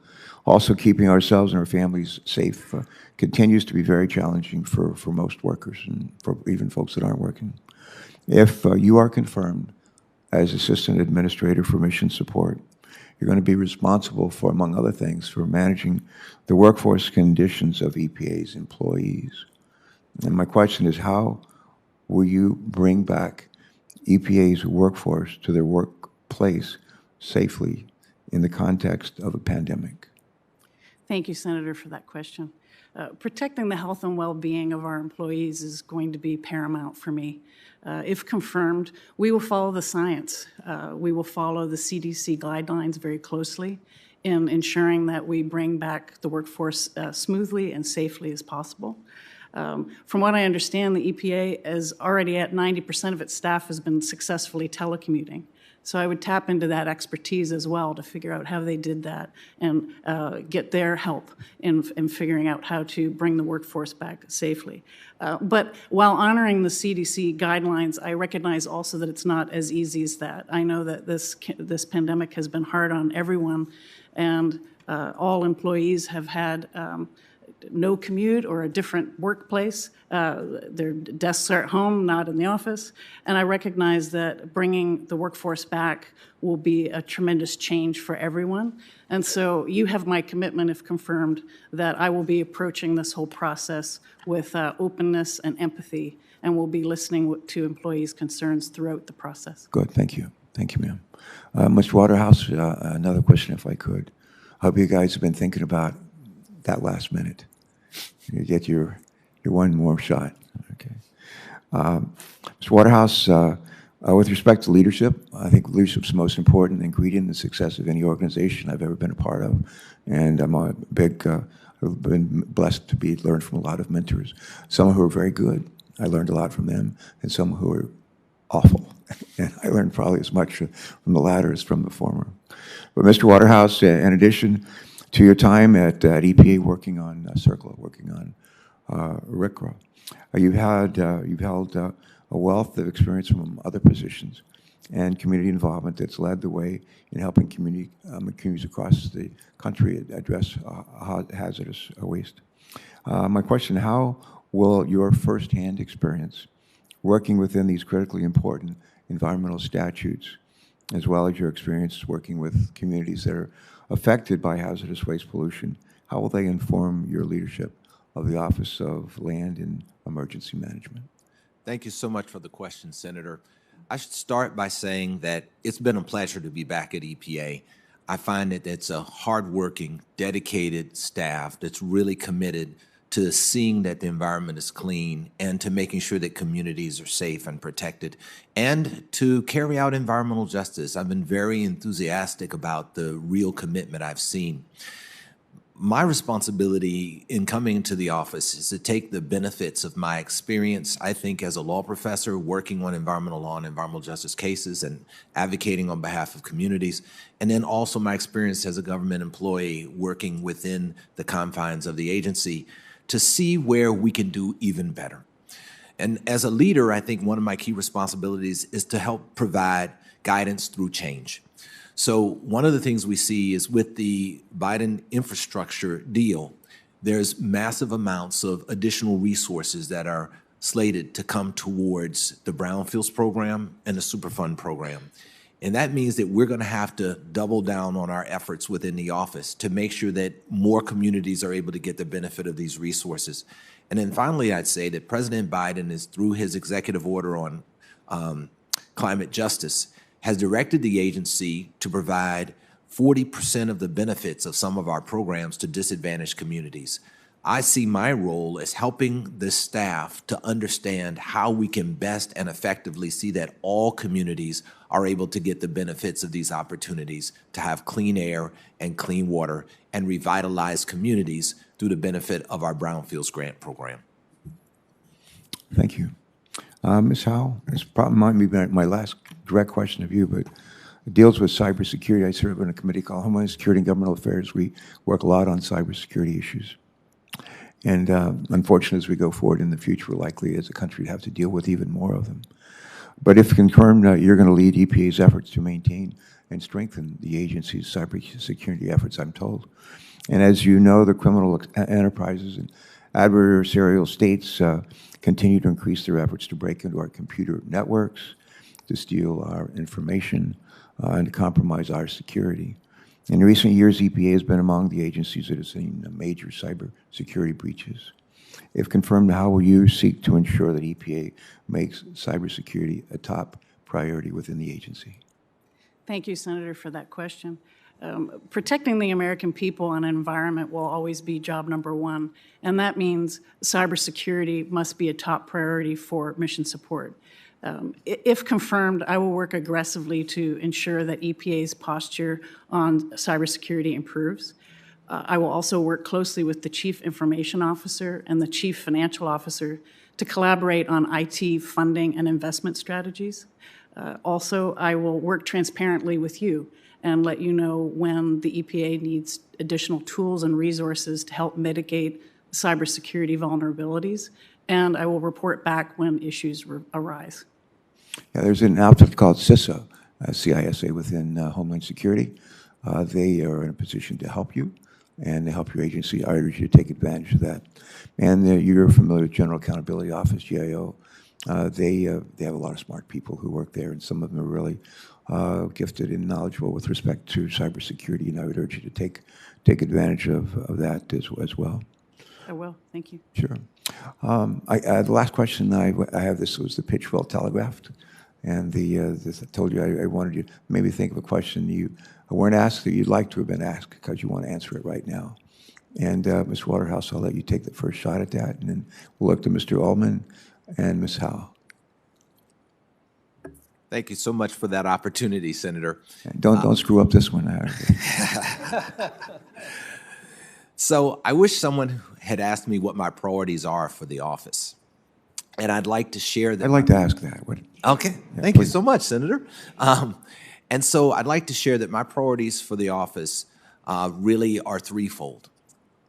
[SPEAKER 1] also keeping ourselves and our families safe continues to be very challenging for most workers and for even folks that aren't working. If you are confirmed as Assistant Administrator for Mission Support, you're going to be responsible for, among other things, for managing the workforce conditions of EPA's employees. And my question is, how will you bring back EPA's workforce to their workplace safely in the context of a pandemic?
[SPEAKER 6] Thank you, Senator, for that question. Protecting the health and well-being of our employees is going to be paramount for me. If confirmed, we will follow the science. We will follow the CDC guidelines very closely in ensuring that we bring back the workforce smoothly and safely as possible. From what I understand, the EPA is already at 90% of its staff has been successfully telecommuting. So I would tap into that expertise as well to figure out how they did that and get their help in figuring out how to bring the workforce back safely. But while honoring the CDC guidelines, I recognize also that it's not as easy as that. I know that this pandemic has been hard on everyone, and all employees have had no commute or a different workplace. Their desks are at home, not in the office. And I recognize that bringing the workforce back will be a tremendous change for everyone. And so you have my commitment, if confirmed, that I will be approaching this whole process with openness and empathy, and will be listening to employees' concerns throughout the process.
[SPEAKER 1] Good, thank you. Thank you, ma'am. Mr. Waterhouse, another question, if I could. I hope you guys have been thinking about that last minute. You get your one more shot. Okay. Mr. Waterhouse, with respect to leadership, I think leadership is the most important ingredient in the success of any organization I've ever been a part of. And I'm a big, I've been blessed to learn from a lot of mentors. Some who are very good, I learned a lot from them, and some who are awful. And I learned probably as much from the latter as from the former. But Mr. Waterhouse, in addition to your time at EPA working on CERCLA, working on RCRA, you've held a wealth of experience from other positions and community involvement that's led the way in helping communities across the country address hazardous waste. My question, how will your firsthand experience working within these critically important environmental statutes, as well as your experience working with communities that are affected by hazardous waste pollution, how will they inform your leadership of the Office of Land and Emergency Management?
[SPEAKER 8] Thank you so much for the question, Senator. I should start by saying that it's been a pleasure to be back at EPA. I find that it's a hardworking, dedicated staff that's really committed to seeing that the environment is clean and to making sure that communities are safe and protected, and to carry out environmental justice. I've been very enthusiastic about the real commitment I've seen. My responsibility in coming into the office is to take the benefits of my experience, I think, as a law professor working on environmental law and environmental justice cases and advocating on behalf of communities, and then also my experience as a government employee working within the confines of the agency to see where we can do even better. And as a leader, I think one of my key responsibilities is to help provide guidance through change. So one of the things we see is with the Biden infrastructure deal, there's massive amounts of additional resources that are slated to come towards the Brownfields program and the Superfund program. And that means that we're going to have to double down on our efforts within the office to make sure that more communities are able to get the benefit of these resources. And then finally, I'd say that President Biden is, through his executive order on climate justice, has directed the agency to provide 40% of the benefits of some of our programs to disadvantaged communities. I see my role as helping the staff to understand how we can best and effectively see that all communities are able to get the benefits of these opportunities to have clean air and clean water and revitalize communities through the benefit of our Brownfields grant program.
[SPEAKER 1] Thank you. Ms. Howe, this probably might be my last direct question of you, but deals with cybersecurity. I serve on a committee called Homeland Security and Governmental Affairs. We work a lot on cybersecurity issues. And unfortunately, as we go forward in the future, we're likely as a country to have to deal with even more of them. But if confirmed, you're going to lead EPA's efforts to maintain and strengthen the agency's cybersecurity efforts, I'm told. And as you know, the criminal enterprises and adversarial states continue to increase their efforts to break into our computer networks, to steal our information, and to compromise our security. In recent years, EPA has been among the agencies that have seen major cybersecurity breaches. If confirmed, how will you seek to ensure that EPA makes cybersecurity a top priority within the agency?
[SPEAKER 6] Thank you, Senator, for that question. Protecting the American people and environment will always be job number one, and that means cybersecurity must be a top priority for mission support. If confirmed, I will work aggressively to ensure that EPA's posture on cybersecurity improves. I will also work closely with the Chief Information Officer and the Chief Financial Officer to collaborate on IT funding and investment strategies. Also, I will work transparently with you and let you know when the EPA needs additional tools and resources to help mitigate cybersecurity vulnerabilities, and I will report back when issues arise.
[SPEAKER 1] Yeah, there's an outfit called CISA, CISA within Homeland Security. They are in a position to help you, and they help your agency. I urge you to take advantage of that. And you're familiar with General Accountability Office, GIO. They have a lot of smart people who work there, and some of them are really gifted and knowledgeable with respect to cybersecurity, and I would urge you to take advantage of that as well.
[SPEAKER 6] I will. Thank you.
[SPEAKER 1] Sure. The last question I have, this was the pitch well telegraphed, and I told you I wanted you to maybe think of a question you weren't asked that you'd like to have been asked because you want to answer it right now. And Ms. Waterhouse, I'll let you take the first shot at that, and then we'll look to Mr. Ullman and Ms. Howe.
[SPEAKER 8] Thank you so much for that opportunity, Senator.
[SPEAKER 1] And don't screw up this one.
[SPEAKER 8] So I wish someone had asked me what my priorities are for the office. And I'd like to share that.
[SPEAKER 1] I'd like to ask that.
[SPEAKER 8] Okay.
[SPEAKER 1] Yeah,
[SPEAKER 8] Thank you
[SPEAKER 1] please.
[SPEAKER 8] so much, Senator. And so I'd like to share that my priorities for the office really are threefold.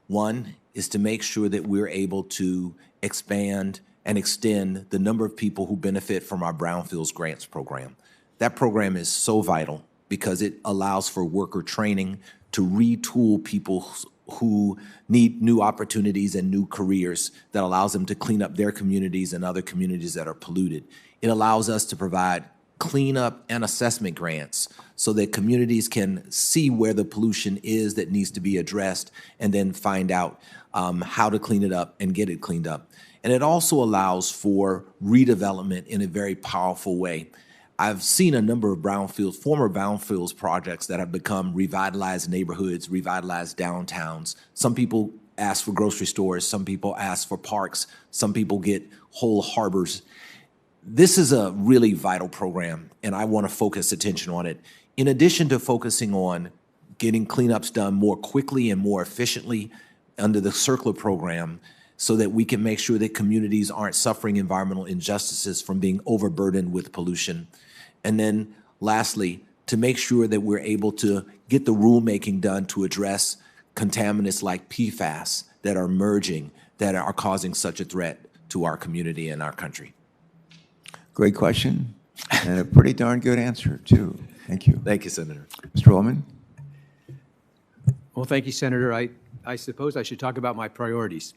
[SPEAKER 8] One is to make sure that we're able to expand and extend the number of people who benefit from our Brownfields Grants program. That program is so vital because it allows for worker training to retool people who need new opportunities and new careers that allows them to clean up their communities and other communities that are polluted. It allows us to provide cleanup and assessment grants so that communities can see where the pollution is that needs to be addressed and then find out how to clean it up and get it cleaned up. And it also allows for redevelopment in a very powerful way. I've seen a number of former brownfields projects that have become revitalized neighborhoods, revitalized downtowns. Some people ask for grocery stores, some people ask for parks, some people get whole harbors. This is a really vital program, and I want to focus attention on it. In addition to focusing on getting cleanups done more quickly and more efficiently under the CERCLA program, so that we can make sure that communities aren't suffering environmental injustices from being overburdened with pollution. And then lastly, to make sure that we're able to get the rulemaking done to address contaminants like PFAS that are emerging, that are causing such a threat to our community and our country.
[SPEAKER 1] Great question, and a pretty darn good answer, too. Thank you.
[SPEAKER 8] Thank you, Senator.
[SPEAKER 1] Mr. Ullman?
[SPEAKER 7] Well, thank you, Senator. I suppose I should talk about my priorities.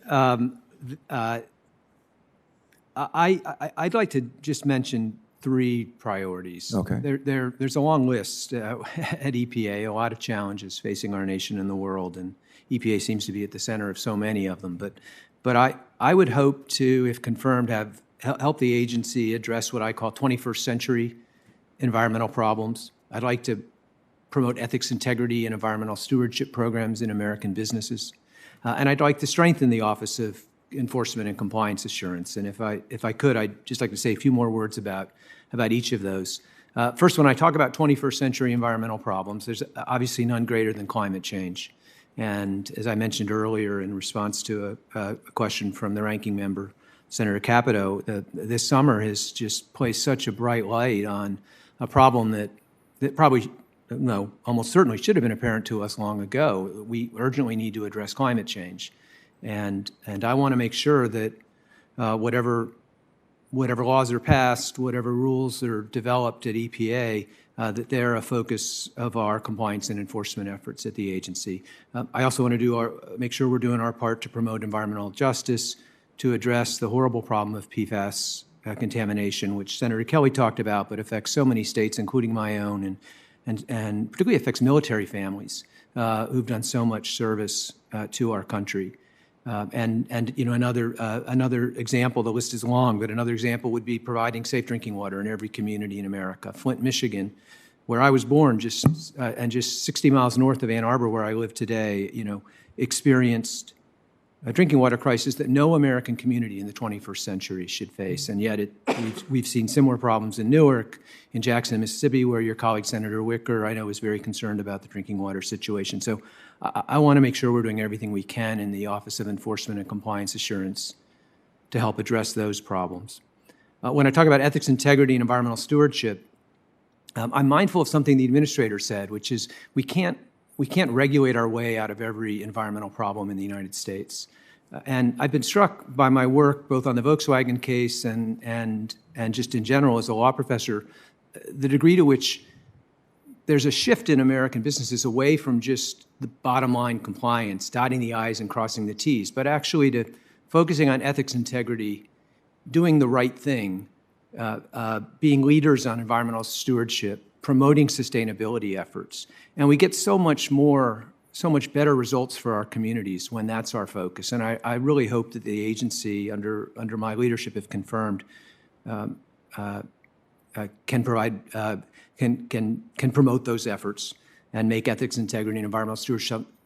[SPEAKER 7] I'd like to just mention three priorities.
[SPEAKER 1] Okay.
[SPEAKER 7] There's a long list at EPA, a lot of challenges facing our nation and the world, and EPA seems to be at the center of so many of them. But I would hope to, if confirmed, help the agency address what I call 21st century environmental problems. I'd like to promote ethics, integrity, and environmental stewardship programs in American businesses. And I'd like to strengthen the Office of Enforcement and Compliance Assurance. And if I could, I'd just like to say a few more words about each of those. First, when I talk about 21st century environmental problems, there's obviously none greater than climate change. And as I mentioned earlier in response to a question from the ranking member, Senator Capito, this summer has just placed such a bright light on a problem that probably, no, almost certainly should have been apparent to us long ago. We urgently need to address climate change. And I want to make sure that whatever laws are passed, whatever rules are developed at EPA, that they're a focus of our compliance and enforcement efforts at the agency. I also want to make sure we're doing our part to promote environmental justice, to address the horrible problem of PFAS contamination, which Senator Kelly talked about, but affects so many states, including my own, and particularly affects military families who've done so much service to our country. And you know, another example, the list is long, but another example would be providing safe drinking water in every community in America. Flint, Michigan, where I was born, just 60 miles north of Ann Arbor, where I live today, you know, experienced a drinking water crisis that no American community in the 21st century should face. And yet we've seen similar problems in Newark, in Jackson, Mississippi, where your colleague, Senator Wicker, I know is very concerned about the drinking water situation. So I want to make sure we're doing everything we can in the Office of Enforcement and Compliance Assurance to help address those problems. When I talk about ethics, integrity, and environmental stewardship, I'm mindful of something the administrator said, which is we can't regulate our way out of every environmental problem in the United States. And I've been struck by my work both on the Volkswagen case and just in general as a law professor, the degree to which there's a shift in American businesses away from just the bottom line compliance, dotting the I's and crossing the T's, but actually to focusing on ethics, integrity, doing the right thing, being leaders on environmental stewardship, promoting sustainability efforts. And we get so much better results for our communities when that's our focus. And I really hope that the agency, under my leadership, if confirmed, can promote those efforts and make ethics, integrity, and environmental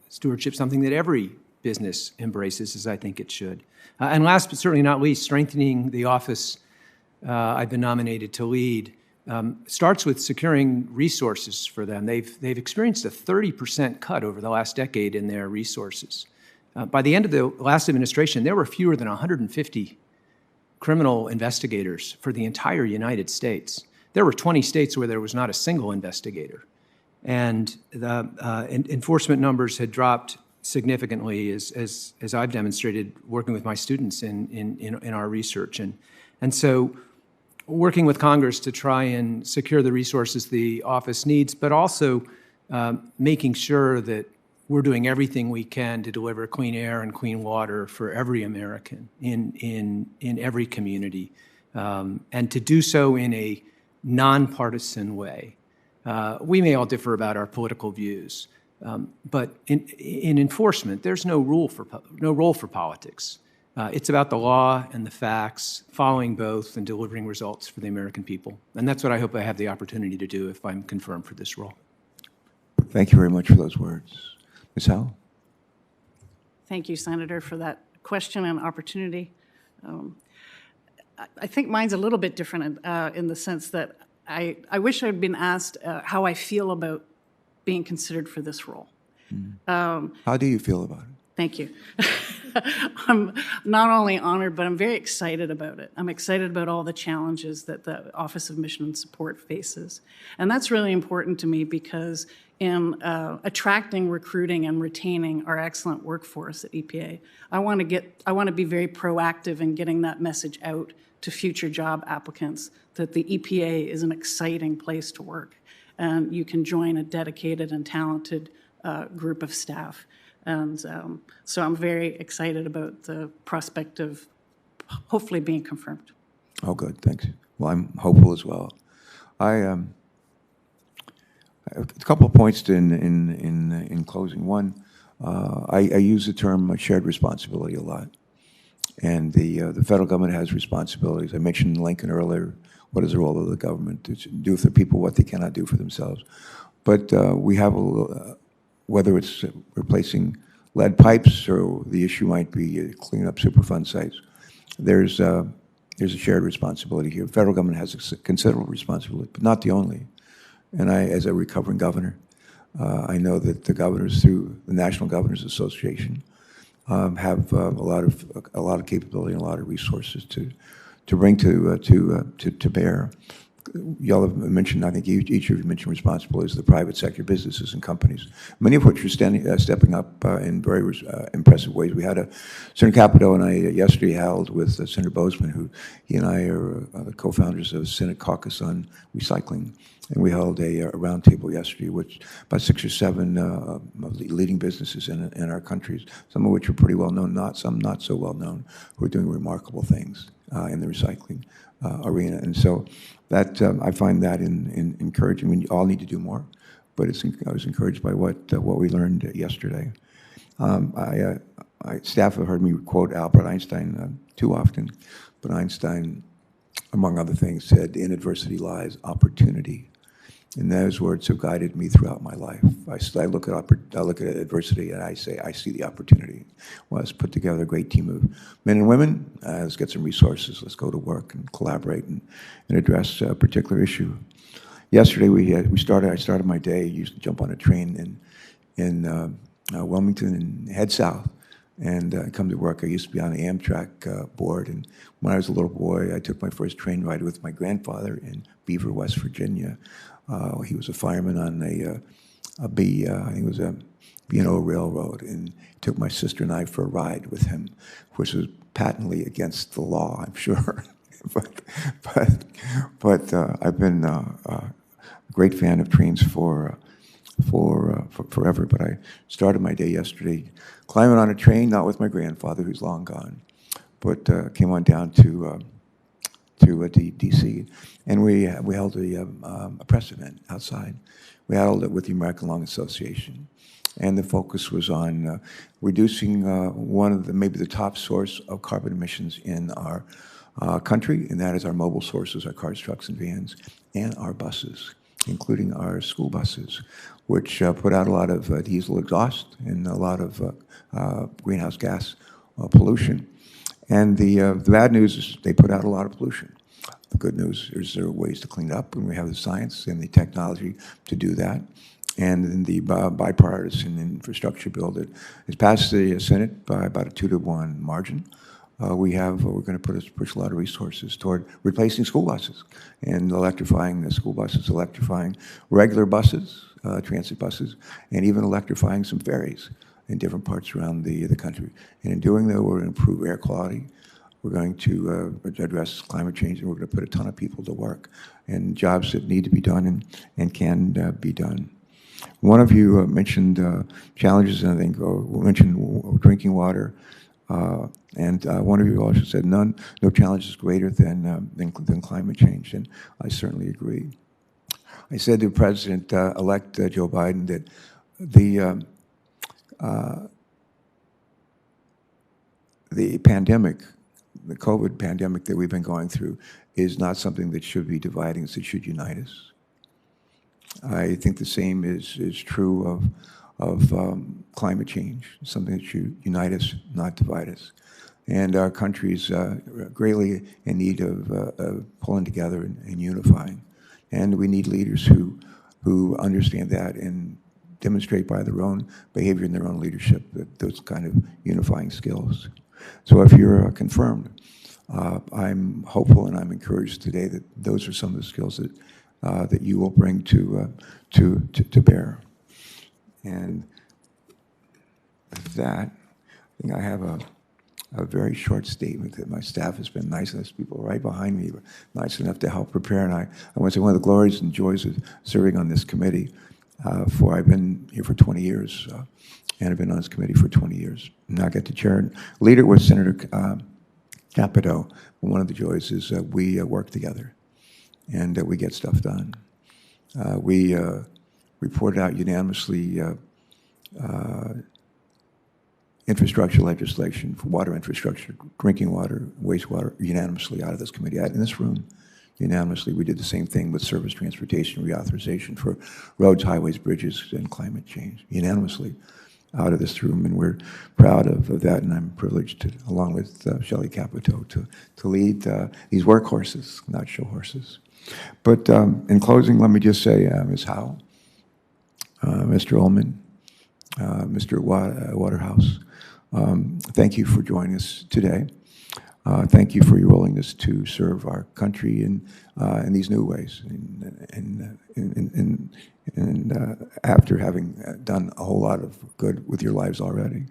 [SPEAKER 7] stewardship something that every business embraces, as I think it should. And last but certainly not least, strengthening the office I've been nominated to lead starts with securing resources for them. They've experienced a 30% cut over the last decade in their resources. By the end of the last administration, there were fewer than 150 criminal investigators for the entire United States. There were 20 states where there was not a single investigator. And the enforcement numbers had dropped significantly, as I've demonstrated working with my students in our research. And so working with Congress to try and secure the resources the office needs, but also making sure that we're doing everything we can to deliver clean air and clean water for every American in every community, and to do so in a nonpartisan way. We may all differ about our political views, but in enforcement, there's no role for politics. It's about the law and the facts, following both and delivering results for the American people. And that's what I hope I have the opportunity to do if I'm confirmed for this role.
[SPEAKER 1] Thank you very much for those words. Ms. Howe?
[SPEAKER 6] Thank you, Senator, for that question and opportunity. I think mine's a little bit different in the sense that I wish I'd been asked how I feel about being considered for this role.
[SPEAKER 1] How do you feel about it?
[SPEAKER 6] Thank you. I'm not only honored, but I'm very excited about it. I'm excited about all the challenges that the Office of Mission and Support faces. And that's really important to me because in attracting, recruiting, and retaining our excellent workforce at EPA, I want to be very proactive in getting that message out to future job applicants that the EPA is an exciting place to work. And you can join a dedicated and talented group of staff. And so I'm very excited about the prospect of hopefully being confirmed.
[SPEAKER 1] Oh, good, thanks. Well, I'm hopeful as well. A couple of points in closing. One, I use the term shared responsibility a lot. And the federal government has responsibilities. I mentioned Lincoln earlier. What is the role of the government to do for people what they cannot do for themselves? But we have whether it's replacing lead pipes or the issue might be cleaning up Superfund sites, there's a shared responsibility here. The federal government has a considerable responsibility, but not the only. And I, as a recovering governor, I know that the governors through the National Governors Association have a lot of capability and a lot of resources to bring to bear y'all have mentioned, I think each of you mentioned responsibilities of the private sector businesses and companies, many of which are stepping up in very impressive ways. We had Senator Capito and I yesterday held with Senator Bozeman, who he and I are the co-founders of the Senate Caucus on Recycling. And we held a roundtable yesterday, which about 6 or 7 of the leading businesses in our countries, some of which are pretty well known, some not so well known, who are doing remarkable things in the recycling arena. And so that I find that encouraging. We all need to do more, but I was encouraged by what we learned yesterday. Staff have heard me quote Albert Einstein too often, but Einstein, among other things, said, "In adversity lies opportunity." And those words have guided me throughout my life. I look at adversity and I say, I see the opportunity. Well, let's put together a great team of men and women. Let's get some resources. Let's go to work and collaborate and address a particular issue. Yesterday I started my day. Used to jump on a train in Wilmington and head south and come to work. I used to be on the Amtrak board, and when I was a little boy, I took my first train ride with my grandfather in Beaver, West Virginia. He was a fireman on I think it was a B&O railroad, and he took my sister and I for a ride with him, which was patently against the law, I'm sure. but I've been a great fan of trains for forever. But I started my day yesterday climbing on a train, not with my grandfather, who's long gone, but came on down to D.C. and we held a press event outside. We held it with the American Lung Association, and the focus was on reducing one of maybe the top source of carbon emissions in our country, and that is our mobile sources, our cars, trucks, and vans, and our buses, including our school buses, which put out a lot of diesel exhaust and a lot of greenhouse gas pollution. And the bad news is they put out a lot of pollution. The good news is there are ways to clean it up, and we have the science and the technology to do that. And in the bipartisan infrastructure bill that is passed the Senate by about a 2-to-1 margin, we're going to push a lot of resources toward replacing school buses and electrifying the school buses, electrifying regular buses, transit buses, and even electrifying some ferries in different parts around the country. And in doing that, we're going to improve air quality. We're going to address climate change, and we're going to put a ton of people to work and jobs that need to be done and can be done. One of you mentioned challenges, and I think mentioned drinking water, and one of you also said no challenge is greater than climate change, and I certainly agree. I said to President-elect Joe Biden that the pandemic, the COVID pandemic that we've been going through, is not something that should be dividing us, it should unite us. I think the same is true of climate change, something that should unite us, not divide us. And our country is greatly in need of pulling together and unifying. And we need leaders who understand that and demonstrate by their own behavior and their own leadership those kind of unifying skills. So if you're confirmed, I'm hopeful and I'm encouraged today that those are some of the skills that you will bring to bear. And with that, I think I have a very short statement that my staff has been nice enough, people right behind me were nice enough to help prepare. And I want to say one of the glories and joys of serving on this committee, I've been here for 20 years, and I've been on this committee for 20 years. And I get to chair and lead it with Senator Capito. One of the joys is we work together, and we get stuff done. We reported out unanimously infrastructure legislation for water infrastructure, drinking water, wastewater, unanimously out of this committee, in this room. Unanimously, we did the same thing with surface transportation reauthorization for roads, highways, bridges, and climate change, unanimously out of this room, and we're proud of that, and I'm privileged to, along with Shelley Capito, to lead these workhorses, not show horses. But in closing, let me just say, Ms. Howe, Mr. Ullman, Mr. Waterhouse, thank you for joining us today. Thank you for your willingness to serve our country in these new ways, and after having done a whole lot of good with your lives already.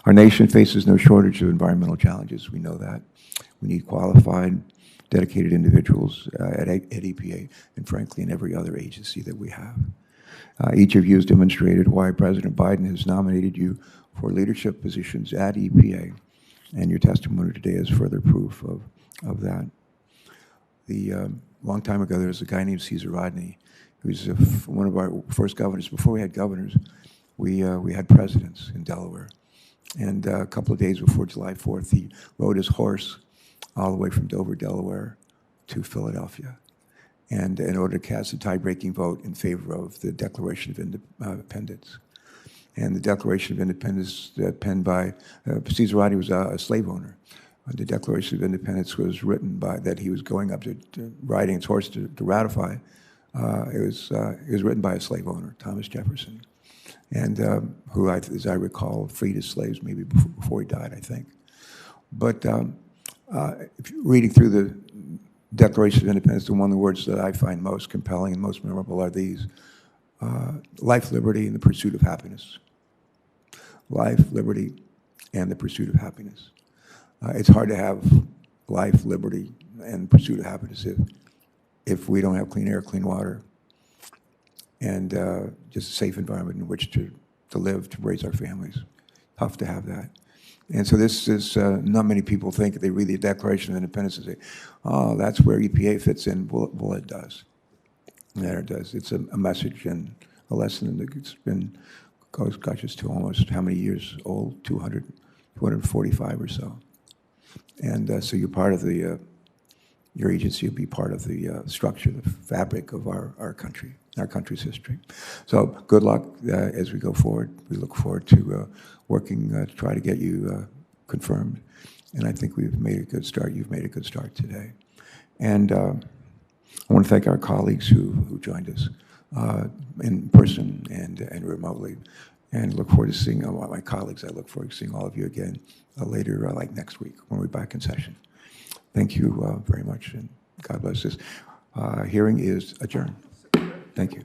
[SPEAKER 1] Our nation faces no shortage of environmental challenges. We know that. We need qualified, dedicated individuals at EPA and frankly in every other agency that we have. Each of you has demonstrated why President Biden has nominated you for leadership positions at EPA, and your testimony today is further proof of that. Long time ago, there was a guy named Caesar Rodney, who was one of our first governors. Before we had governors, we had presidents in Delaware. And a couple of days before July 4th, he rode his horse all the way from Dover, Delaware, to Philadelphia, and in order to cast a tie-breaking vote in favor of the Declaration of Independence. And the Declaration of Independence penned by, Caesar Rodney was a slave owner. The Declaration of Independence was written by, that he was going up to riding his horse to ratify. It was written by a slave owner, Thomas Jefferson, and who, as I recall, freed his slaves maybe before he died, I think. But reading through the Declaration of Independence, the one of the words that I find most compelling and most memorable are these: life, liberty, and the pursuit of happiness. Life, liberty, and the pursuit of happiness. It's hard to have life, liberty, and pursuit of happiness if we don't have clean air, clean water, and just a safe environment in which to live, to raise our families. Tough to have that. And so this is, not many people think, they read the Declaration of Independence and say, oh, that's where EPA fits in. Well, it does. There it does. It's a message and a lesson that's been, goes to almost how many years old? 245 or so. And so you're part of the, your agency will be part of the structure, the fabric of our country, our country's history. So good luck as we go forward. We look forward to working to try to get you confirmed. And I think we've made a good start. You've made a good start today. And I want to thank our colleagues who joined us in person and remotely. And look forward to seeing my colleagues. I look forward to seeing all of you again later, like next week, when we're back in session. Thank you very much, and God bless us. Hearing is adjourned. Thank you.